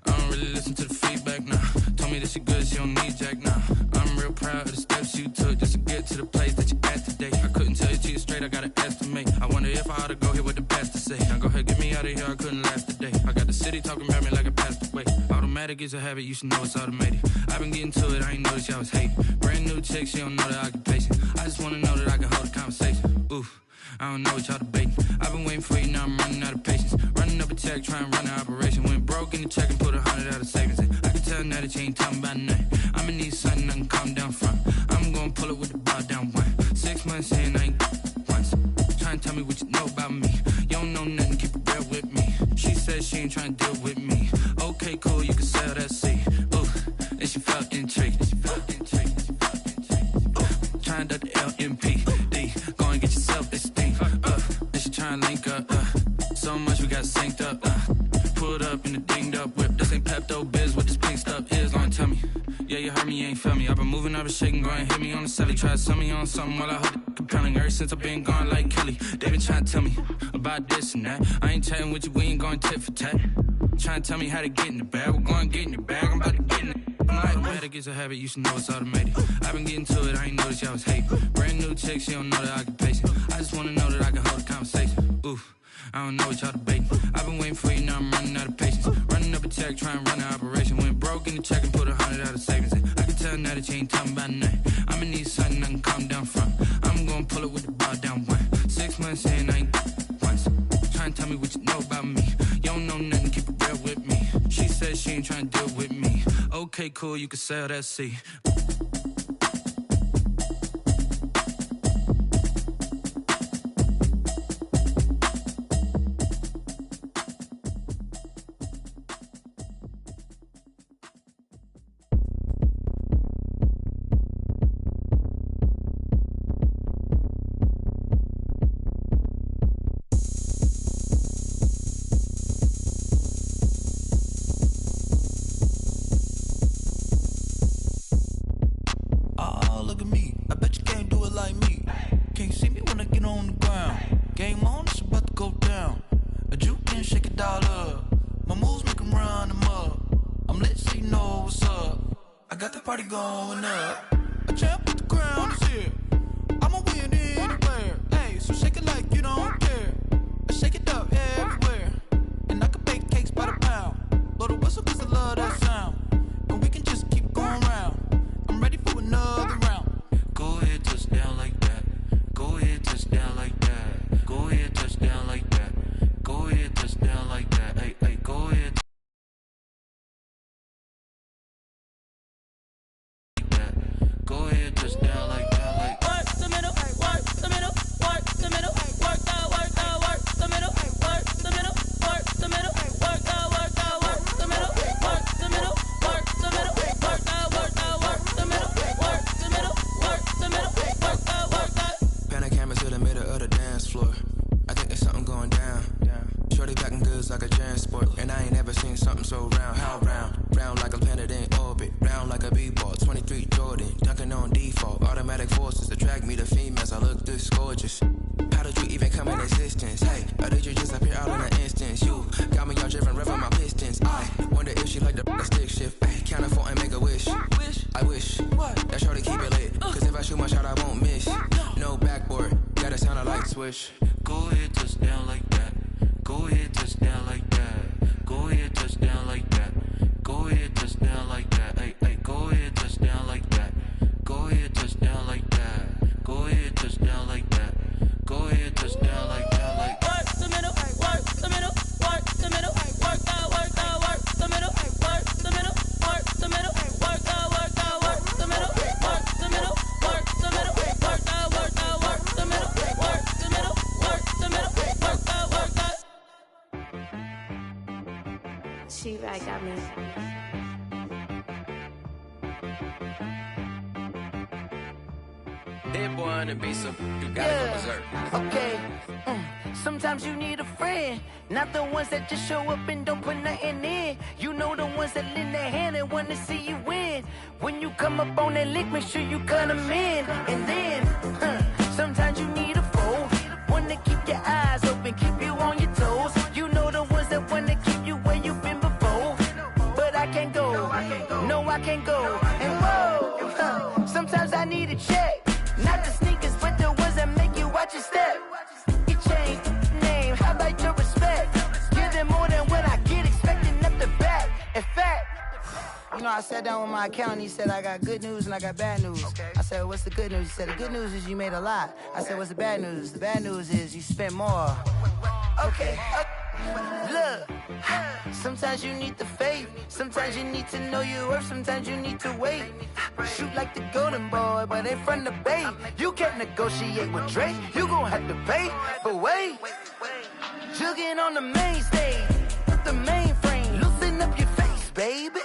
I don't really listen to the feedback, nah. Told me that she good, she don't need Jack, nah. I'm real proud of the steps you took just to get to the place that you at today. I couldn't tell you to you straight, I gotta estimate. I wonder if I ought to go here with the best to say. Now go ahead, get me out of here, I couldn't last a day. I got the city talking about me like I passed away. Automatic is a habit, you should know it's automated. I've been getting to it, I ain't noticed y'all was hating. Brand new chick, she don't know the occupation. I just wanna know that I can hold a conversation. Oof, I don't know what y'all debating. I've been waiting for you, now I'm running out of patience. Running up a check, trying to run an operation. Went broke in the check and put 100 out of savings in. I can tell now that you ain't talking about nothing. I'ma need something I can calm down from. I'm gonna pull it with the bar down one. 6 months in, I ain't once. Trying to tell me what you know about me. You don't know nothing, keep it real with me. She said she ain't trying to deal with me. Okay, cool, you can sell that seat. Ooh, and she felt intrigued. Trying to duck the LMPD. Go and get yourself this thing. And she trying to link up. So much we got synced up. Pulled up in the dinged up whip. This ain't Pepto Biz, what this pink stuff is. Gonna tell me. Yeah, you heard me, you ain't feel me. I've been moving, I've been shaking, go and hit me on the celly. Try to sell me on something while I hold it compelling. Ever since I've been gone like Kelly, they been trying to tell me about this and that. I ain't chatting with you, we ain't going tit for tat. Trying to tell me how to get in the bag. We're going to get in the bag, I'm about to get in it. Automatic is a habit, you should know it's automated. I've been getting to it, I ain't noticed y'all was hating. Brand new chick, she don't know the occupation. I just wanna know that I can hold a conversation. Oof, I don't know what y'all debating. I've been waiting for you, now I'm running out of patience. Running up a check, trying to run an operation. Went broke in the check and put 100 out of savings in. I can tell now that you ain't talking about nothing. I'ma need something I can calm down from. I'm gonna pull it with the bar down one. 6 months in, I ain't once. Trying to tell me what you know about me. You don't know nothing, keep it real with me. She said she ain't trying to deal with me. Okay, cool, you can sell that seat. Go ahead, touch down like that. Go ahead, touch down like that. Go ahead, touch down like that. Go ahead, touch down like that. Hey, hey, go ahead, touch down like that. Go ahead, touch down like that. Go ahead, touch down like that. Go ahead, touch down like that. Like work the middle, work the middle, work the middle, work the middle, work the middle, work the middle, work the middle, work the middle, work the middle, work the middle, work the middle, work the middle, work the middle, work the middle, work the. Ps5 got me. That boy on the beat, so you gotta go berserk. Okay. Sometimes you need a friend, not the ones that just show up and don't put nothing in. You know the ones that lend their hand and want to see you win. When you come up on that lick, make sure you cut them in. And then, sometimes you need a foe. One to keep your eyes open, keep you on your toes. You know the ones that want to keep you where you've been before. But I can't go, no, I can't go. And whoa, sometimes I need a check. Not the sneakers, but the ones that make you watch your step. You change name, how about your respect? Give them more than what I get, expecting up the back. In fact, you know, I sat down with my accountant, he said, I got good news and I got bad news. I said, what's the good news? He said, the good news is you made a lot. I said, what's the bad news? The bad news is you spent more. Okay, look, sometimes you need the faith. Sometimes you need to know your worth. Sometimes you need to wait. Shoot like the golden boy, but they from the bay. You can't negotiate with Drake. You gon' have to pay, but wait. Jugging on the main stage, with the mainframe. Loosen up your face, baby.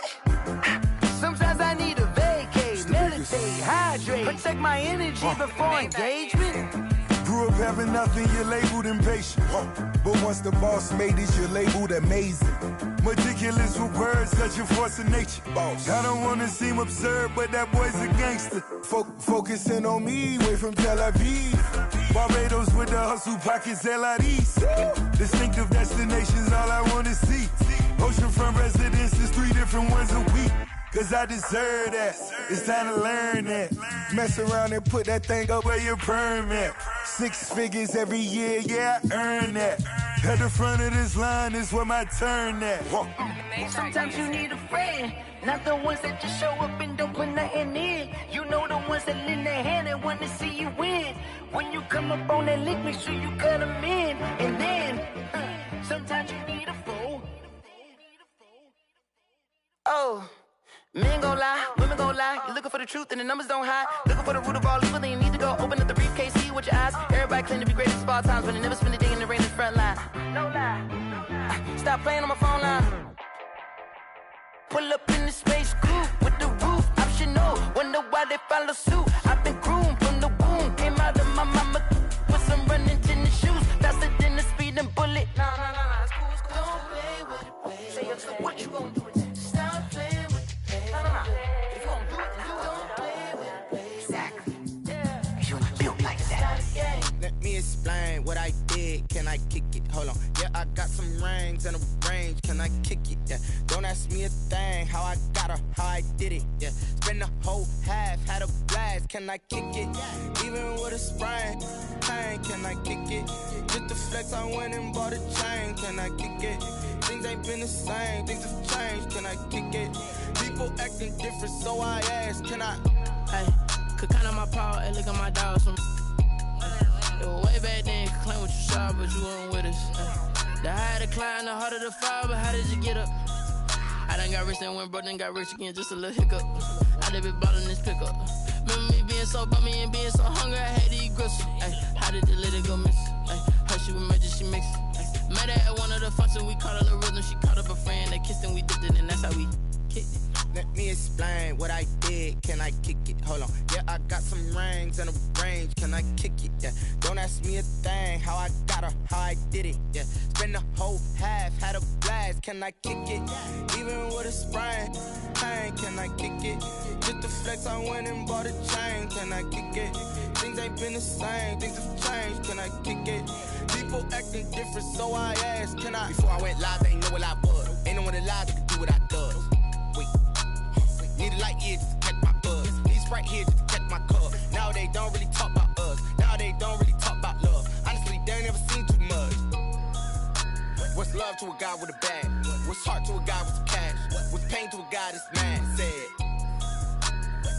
Sometimes I need a vacate, meditate, hydrate, protect my energy before engagement. Grew up having nothing, you're labeled impatient. But once the boss made it, you're labeled amazing. Meticulous with words, such a force of nature. I don't wanna seem absurd, but that boy's a gangster. Focusing on me, way from Tel Aviv. Barbados with the hustle pockets, LIDs. Distinctive destinations, all I wanna see. Oceanfront residences, 3 different ones a week. Cause I deserve that, it's time to learn that. Mess around and put that thing up where your permit. 6 figures every year, yeah, I earn that. At the front of this line is where my turn at. Sometimes you need a friend, not the ones that just show up and don't put nothing in. You know the ones that lend their hand and want to see you win. When you come up on that lick, make sure you cut them in. And then, sometimes you need a fool. Oh. Men gon' lie, women gon' lie. You're looking for the truth and the numbers don't hide. Looking for the root of all evil, then you need to go open up the briefcase, see with your eyes. Everybody claim to be greatest of all times, but they never spend a day in the rain in the front line. No lie. Stop playing on my phone line. Pull up in the space coupe with the roof optional. Wonder why they follow suit. I've been groomed from the womb. Came out of my mama with some running tennis shoes. Faster than the speeding bullet. Nah, it's cool, it's cool. Don't play with it, play. Say so what you gon' do? Stop playing with it. If you don't do it, then you don't play with it. Exactly. You ain't built like that. Let me explain what I did. Can I kick it? Hold on. Yeah, I got some rings and a range. Can I kick it? Yeah. Don't ask me a thing. How I got her, how I did it. Yeah. Spend the whole half, had a blast. Can I kick it? Even with a sprain. Pain, can I kick it? Just the flex, I went and bought a chain. Can I kick it? Things ain't been the same. Things have changed. Can I kick it? People acting different, so I ask, can I? Hey, could count on my power, hey, look at my dogs. It was way back then, could claim what you saw, but you weren't with us. The higher the climb, the harder the fall, but how did you get up? I done got rich, then went broke, then got rich again, just a little hiccup. I done been bought in this pickup. Remember me being so bummy and being so hungry, I had to eat gristle. Ay, how did the lady go miss? Ay, her she emergency mix. Met her at one of the functions, we caught her the rhythm, she caught up a friend, they kissed and we dipped it, and that's how we kicked it. Let me explain what I did. Can I kick it? Hold on. Yeah, I got some rings and a range. Can I kick it? Yeah. Don't ask me a thing. How I got her, how I did it. Yeah. Spend the whole half, had a blast. Can I kick it? Even with a sprain. Pain, can I kick it? Just the flex, I went and bought a chain. Can I kick it? Things ain't been the same. Things have changed. Can I kick it? People acting different, so I asked, can I? Before I went live, they ain't know what I was. Ain't no one alive that could do what I does. Need a light here just to catch my buzz. Need Sprite here just to catch my cup. Now they don't really talk about us. Now they don't really talk about love. Honestly, they ain't never seen too much. What's love to a guy with a bag? What's heart to a guy with some cash? What's pain to a guy that's mad? Said.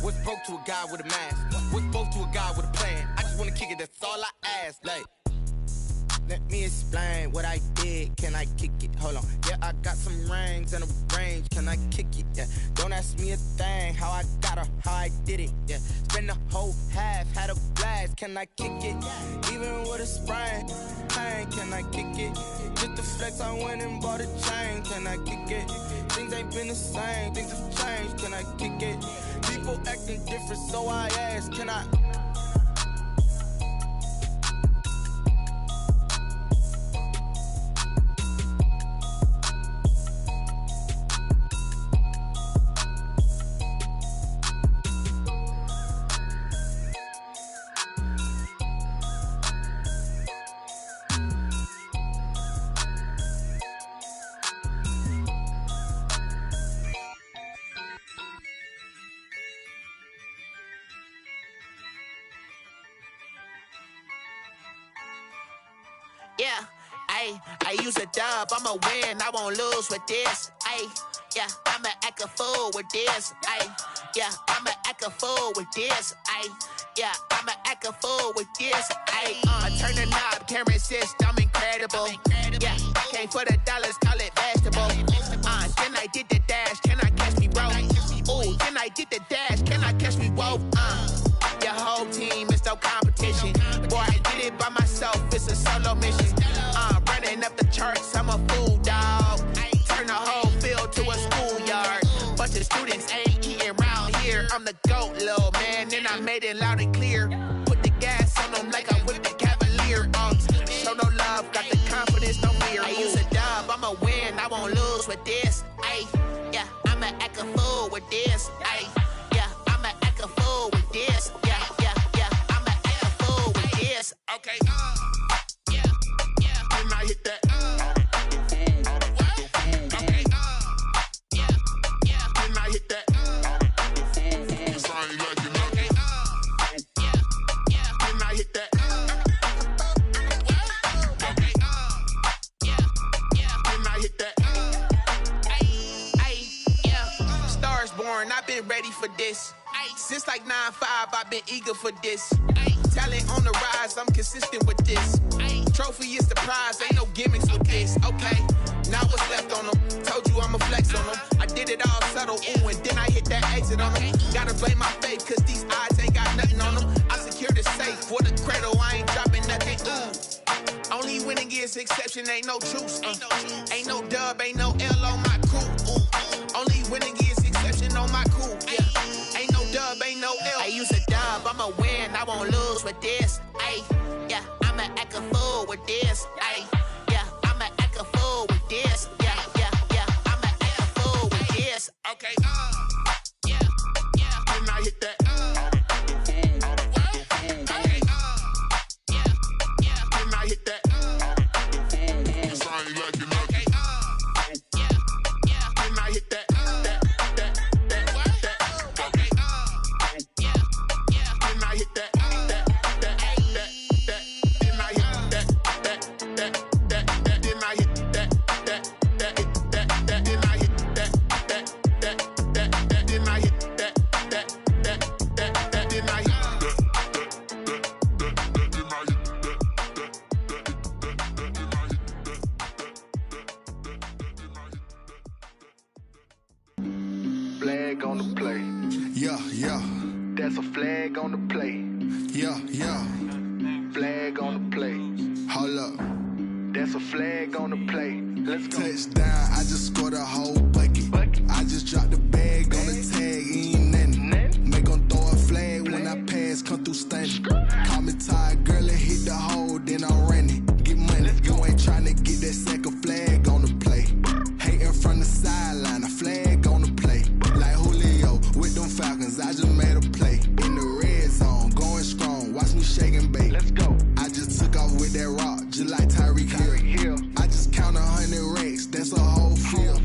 What's broke to a guy with a mask? What's both to a guy with a plan? I just wanna kick it, that's all I ask. Like, let me explain what I did. Can I kick it? Hold on. Yeah, I got some rings and a range. Can I kick it? Yeah. Don't ask me a thing. How I got her, how I did it. Yeah. Spend the whole half, had a blast. Can I kick it? Even with a sprain. Pain, can I kick it? Just the flex, I went and bought a chain. Can I kick it? Things ain't been the same. Things have changed. Can I kick it? People acting different, so I ask, can I? Yeah, I use a dub, I'ma win, I won't lose with this. Yeah, I'ma act a fool with this. Yeah, I'ma act a fool with this. Yeah, I'ma act a fool with this. I turn the knob, camera assist, I'm incredible. Yeah, came for the dollars, call it vegetable. Then I did the dash, can I catch me, bro? Ooh, then I did the dash, can I catch me, whoa? Your whole team is no competition. Boy, I did it by myself, it's a solo mission. Running up the charts, I'm a fool, dog. Turn the whole field to a schoolyard. Bunch of students ain't eating round here. I'm the GOAT, little man, and I made it loud and clear. Put the gas on them like I whipped the Cavalier. Show no love, got the confidence, no fear. I use a dub, I'ma win, I won't lose with this. Yeah, I'ma act a fool with this. Yeah, I'ma act a fool with this. Yeah, I'ma act a fool with this. Okay, yeah, then I hit that. I've been ready for this. Since like 9-5, I've been eager for this. Talent on the rise, I'm consistent with this. Trophy is the prize, ain't no gimmicks with this. Okay, now what's left on them? Told you I'ma flex on them. I did it all subtle, ooh, and then I hit that exit on them. Gotta blame my faith, cause these odds ain't got nothing on them. I secured the safe for the cradle, I ain't dropping nothing, ooh. Only winning is exception, ain't no truce. Ain't no dub, ain't no L on my crew, ooh. Only winning is exception on my cool, yeah. Ain't no dub, ain't no L. I use a dub, I'ma win, I won't lose with this. Yeah, I'ma act a fool with this. Yeah, I'ma act a fool with this. Yeah, I'ma act a fool with this. Okay, yeah, then I hit that. Okay, yeah, then I hit that. Sound like you know. Okay, yeah, then I hit that. Flag on the play. Yeah. That's a flag on the play. Yeah. Flag on the play. Hold up. That's a flag on the play. Let's go. Touchdown, I just scored a whole bucket. I just dropped the bag on the tag, ain't nothing. Make 'em throw a flag when I pass, come through stunning. Call me tired, girl, and hit the hole, then I'm running. Get money, you ain't tryna get that second flag on the play. Hating from the sideline, a flag on the play. Like Julio with them Falcons, I just made a play. In the red zone, going strong, watch me shake and bake. Let's go. I just took off with that rock, just like Tyreek Hill. I just count 100 racks, that's a whole field.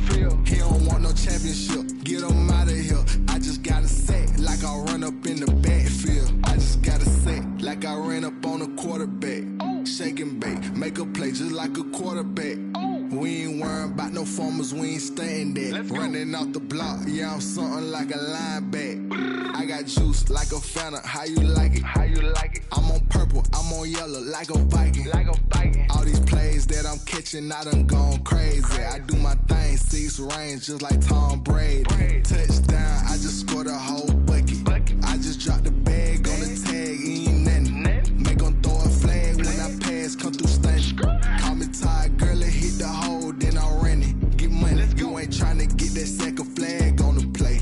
He don't want no championship, get him out of here. I just got a set, like I run up in the backfield. I just got a set, like I ran up on a quarterback. Shake and bake, make a play just like a quarterback. We ain't worrying about no formers, we ain't staying there. Running off the block, yeah, I'm something like a linebacker. I got juice like a Fanta, how you like it? I'm on purple, I'm on yellow, like a Viking. All these plays that I'm catching, I done gone crazy. I do my thing, 6 range, just like Tom Brady. Touchdown, I just scored a whole bucket. I just dropped the bag on the tag, ain't nothing. Make 'em throw a flag when I pass, come through stunning. Call me tired, girl, and hit the hole, then I'm running. Get money, you ain't tryna get that second flag on the play.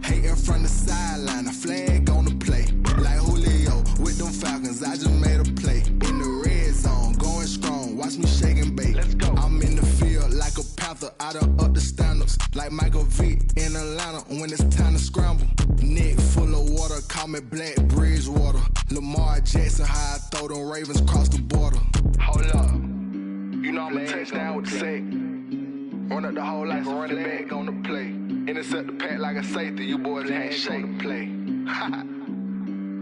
Hating from the sideline, a flag on the play. Like Julio with them Falcons, I just made a play. In the red zone, going strong, watch me shake and bake. Let's go. I'm in the field like a panther, I done up the standards. Like Michael Vick in Atlanta when it's time to scramble. Neck full of water, call me Black Bridgewater. Lamar Jackson, how I throw them Ravens across the border. Hold up. You know I'm a touchdown with the sack. Run up the whole like a running back on the play. Intercept the pack like a safety. You boys ain't shake the play.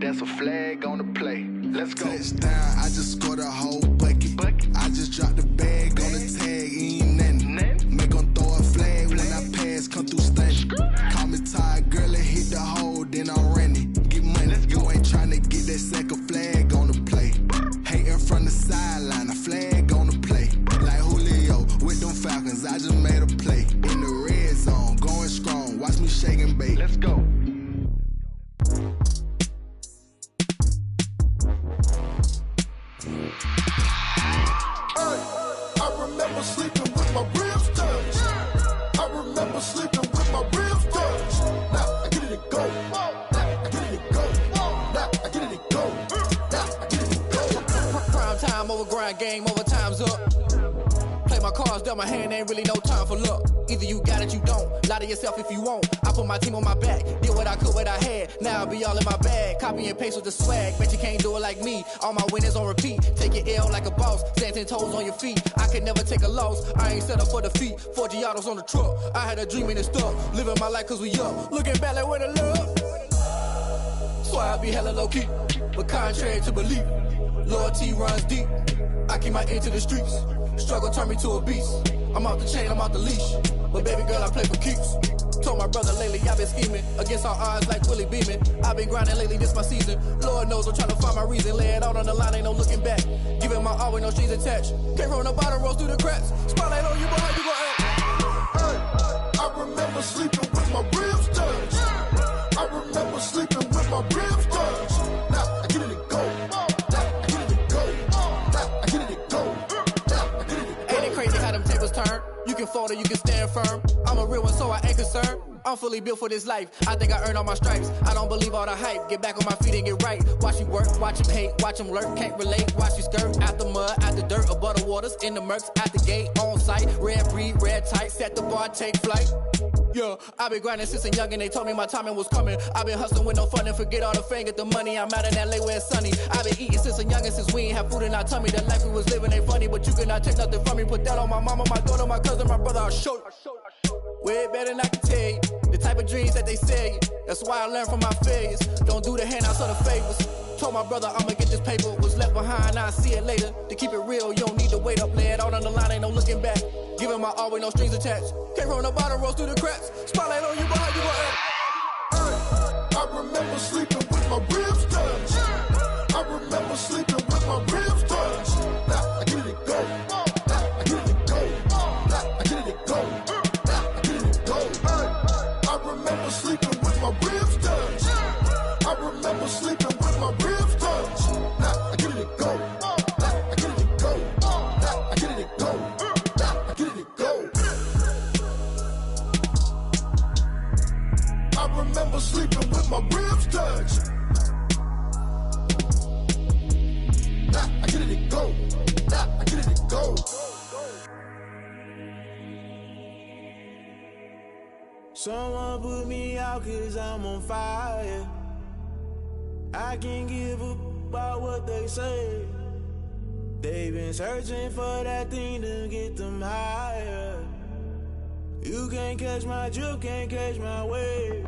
That's a flag on the play. Let's go. Touchdown, I just scored a whole bucket. I just dropped the bag on the tag, ain't nothing. Make 'em throw a flag when I pass, come through stunning. Call me tired, girl, and hit the hole, then I'm running. Get money, you ain't tryna get that second flag on the play. Hating from the sideline, a flag on the play. Like Julio with them Falcons, I just made a play. In the red zone, going strong, watch me shake and bake. Let's go. I remember sleeping with my ribs touched. I remember sleeping with my ribs touched. Now I get it to go. Now I get it to go. Now I get it to go. Now I get it to go. Prime time over grind game, over time's up. Play my cards, dealt my hand, ain't really no time for luck. Either you got it, you don't. Lie to yourself if you won't. I put my team on my back, did what I could, what I had. Now I'll be all in my bag. Copy and paste with the swag. Bet you can't do it like me. All my winners on repeat. Take your L like a boss. Stand 10 toes on your feet. I can never take a loss. I ain't set up for defeat. 4 Giottos on the truck. I had a dream and it stuck. Living my life cause we up. Looking back like where the love. So I be hella low key. But contrary to belief, loyalty runs deep. I keep my ear to the streets. Struggle turned me to a beast. I'm off the chain, I'm off the leash. But baby girl, I play for keeps. Told my brother lately, I've been scheming. Against all odds like Willie Beeman. I've been grinding lately, this my season. Lord knows I'm trying to find my reason. Lay it out on the line, ain't no looking back. Giving my all with no strings attached. Came from the bottom, rose through the cracks. Spotlight on you, boy, how you gon' act? I remember sleeping with my ribs touched. I remember sleeping with my ribs touched. Now I get it to go. Now I get it to go. Now I get it to go. Now I get it to go. Ain't it crazy how them tables turn? You can fold or you can stand firm. I'm a real one, so I ain't concerned. I'm fully built for this life. I think I earned all my stripes. I don't believe all the hype. Get back on my feet and get right. Watch you work, watch him hate, watch him lurk. Can't relate, watch you skirt. Out the mud, out the dirt, above the waters, in the murks, at the gate, on site. Red breed, red tight, set the bar, take flight. Yeah, I been grinding since a young and they told me my timing was coming. I been hustling with no fun and forget all the fame, get the money. I'm out in LA where it's sunny. I been eating since a young and since we ain't have food in our tummy. The life we was living ain't funny, but you cannot take nothing from me. Put that on my mama, my daughter, my cousin, my brother, I'll show you. Way better than I can tell you. The type of dreams that they sell you. That's why I learned from my failures. Don't do the handouts or the favors. Told my brother I'ma get this paper. Was left behind, I'll see it later. To keep it real, you don't need to wait up. Lay it out on the line, ain't no looking back. Giving my all with no strings attached. Came from the bottom, rose through the cracks. Spotlight on you, boy, how you gon' act? I remember sleeping with my ribs touched. I remember sleeping with my ribs touched. Now I get it to go. Now I get it to go. Now I get it to go. Now I get it to go. I remember sleeping with my ribs touched. I remember sleeping with my ribs touched. Now I get it to go. Now I get it to go. Now I get it to go. Now I get it to go. I remember sleeping with my ribs touched. Now I get it to go. Now I get it to go. Someone put me out cause I'm on fire. I can't give up about what they say. They've been searching for that thing to get them higher. You can't catch my drip, can't catch my wave.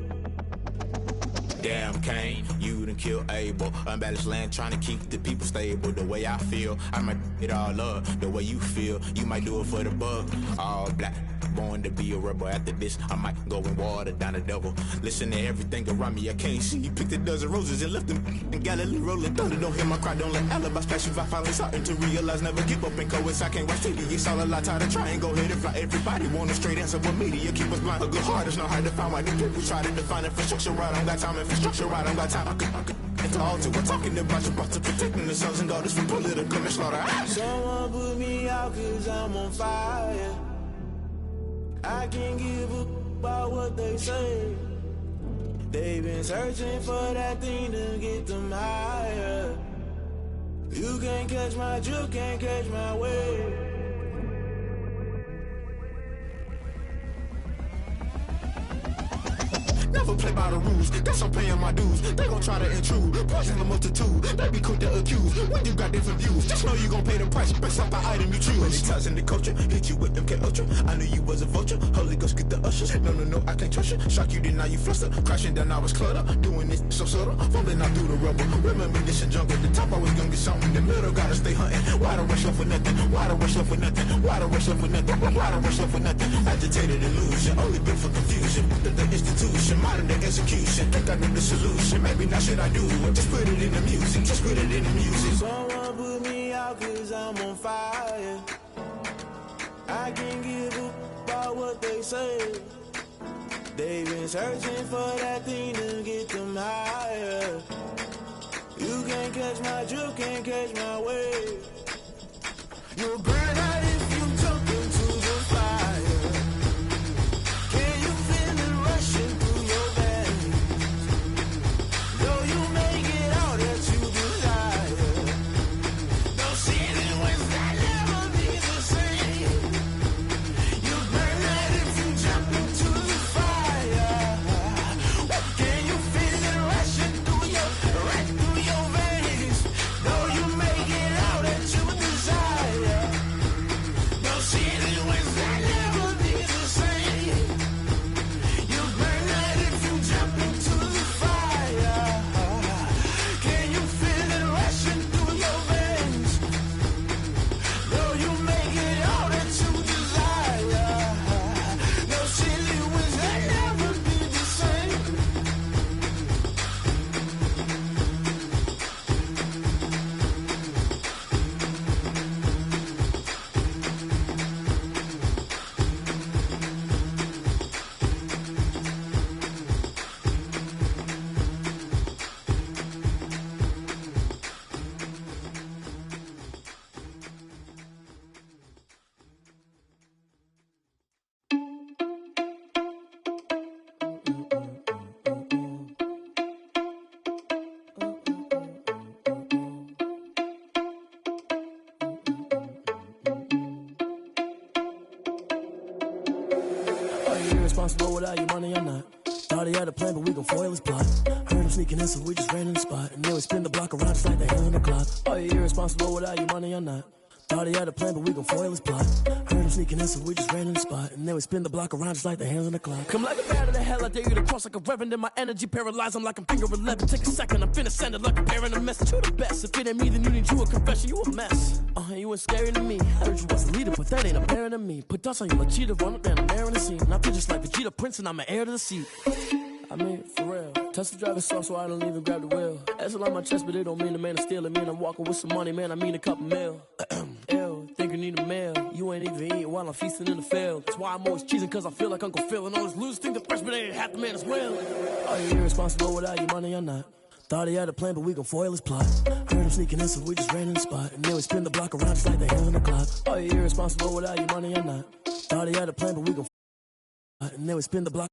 Damn, Kane, you done killed Abel. Unbalanced land, trying to keep the people stable. The way I feel, I might it all up. The way you feel, you might do it for the buck. All black, born to be a rebel. After this, I might go and water down the devil. Listen to everything around me, I can't see. Picked a dozen roses and left them in Galilee rolling thunder. Don't hear my cry, don't let alibis pass you. I finally starting to realize, never give up and coast. I can't watch TV, it's all a lot. Tired of trying, go ahead and fly. Everybody want a straight answer, but media keep us blind. A good heart is not hard to find. Why the people try to define infrastructure right? I don't got time, infrastructure right, I don't got time. I could it's all to. We're talking about you, about to protecting the sons and daughters from political and slaughter. Someone put me out cause I'm on fire. I can't give up about what they say. They've been searching for that thing to get them higher. You can't catch my drip, can't catch my wave. Never play by the rules. Guess I'm paying my dues. They gon' try to intrude. Poison the multitude. They be quick to accuse. When you got different views, just know you gon' pay the price based off the item you choose. Many times in the culture, hit you with MK Ultra. I knew you was a vulture. Holy Ghost get the ushers. No, I can't trust you. Shock you, then now you fluster. Crashing down, I was cluttered. Doing this so subtle. Fumbling out through the rubble. Remember this in jungle. The top always gonna get something. The middle gotta stay hunting. Why the rush left for nothing? Why the rush left for nothing? Why the rush left for nothing? Why the rush left for nothing? Agitated illusion. Only built for confusion. The institution. Modern day execution. Think I know the solution. Maybe not should I do it? Just put it in the music. Just put it in the music. Someone put me out cause I'm on fire. I can't give up about what they say. They've been searching for that thing to get them higher. You can't catch my drift, can't catch my wave. You'll burn out if you jump into the fire. Can you feel it rushing through your veins? Though you may get all that you desire, those feelings that never be the same. You burn out if you jump into the fire. Can you feel it rushing through your veins? Though you may get all that you desire, those feelings that never be the same. You burn out if you jump into the fire. Can you feel it rushing through your veins? Though you may get all that you desire, those feelings that never be the same. Are you irresponsible without your money or not? Thought he had a plan, but we gon' foil his plot. Heard him sneaking in, so we just ran in the spot. And then we spin the block around just like the hand on the clock. Are you irresponsible without your money or not? Thought he had a plan, but we gon' foil his plot. Heard him sneaking in, so we just ran in the spot. And then we spin the block around just like the hands on the clock. Come like a bat of the hell, I dare you to cross like a reverend. In my energy paralyzed, I'm like I'm finger 11. Take a second, I'm finna send it like a bearing a message to the best. If it ain't me, then you need you a confession, you a mess. You ain't scary to me. I heard you was a leader, but that ain't apparent to me. Put dust on you like cheetah, run up down the air in the scene. And I feel just like Vegeta Prince, and I'm an heir to the seat. I mean, for real. Touch the driver's soft, so I don't even grab the wheel. That's on my chest, but it don't mean the man is stealing. Man, I'm walking with some money, man, I mean a couple mil. Ew, think you need a meal. You ain't even eating while I'm feasting in the field. That's why I'm always cheesing, cause I feel like Uncle Phil. And all those losers think the freshman ain't half the man as well. Are you irresponsible without your money or not? Thought he had a plan, but we gon' foil his plot. Heard him sneaking in, so we just ran in the spot. And then we spin the block around just like the hands on the clock. Are you irresponsible without your money or not? Thought he had a plan, but we gon' and then we spin the block.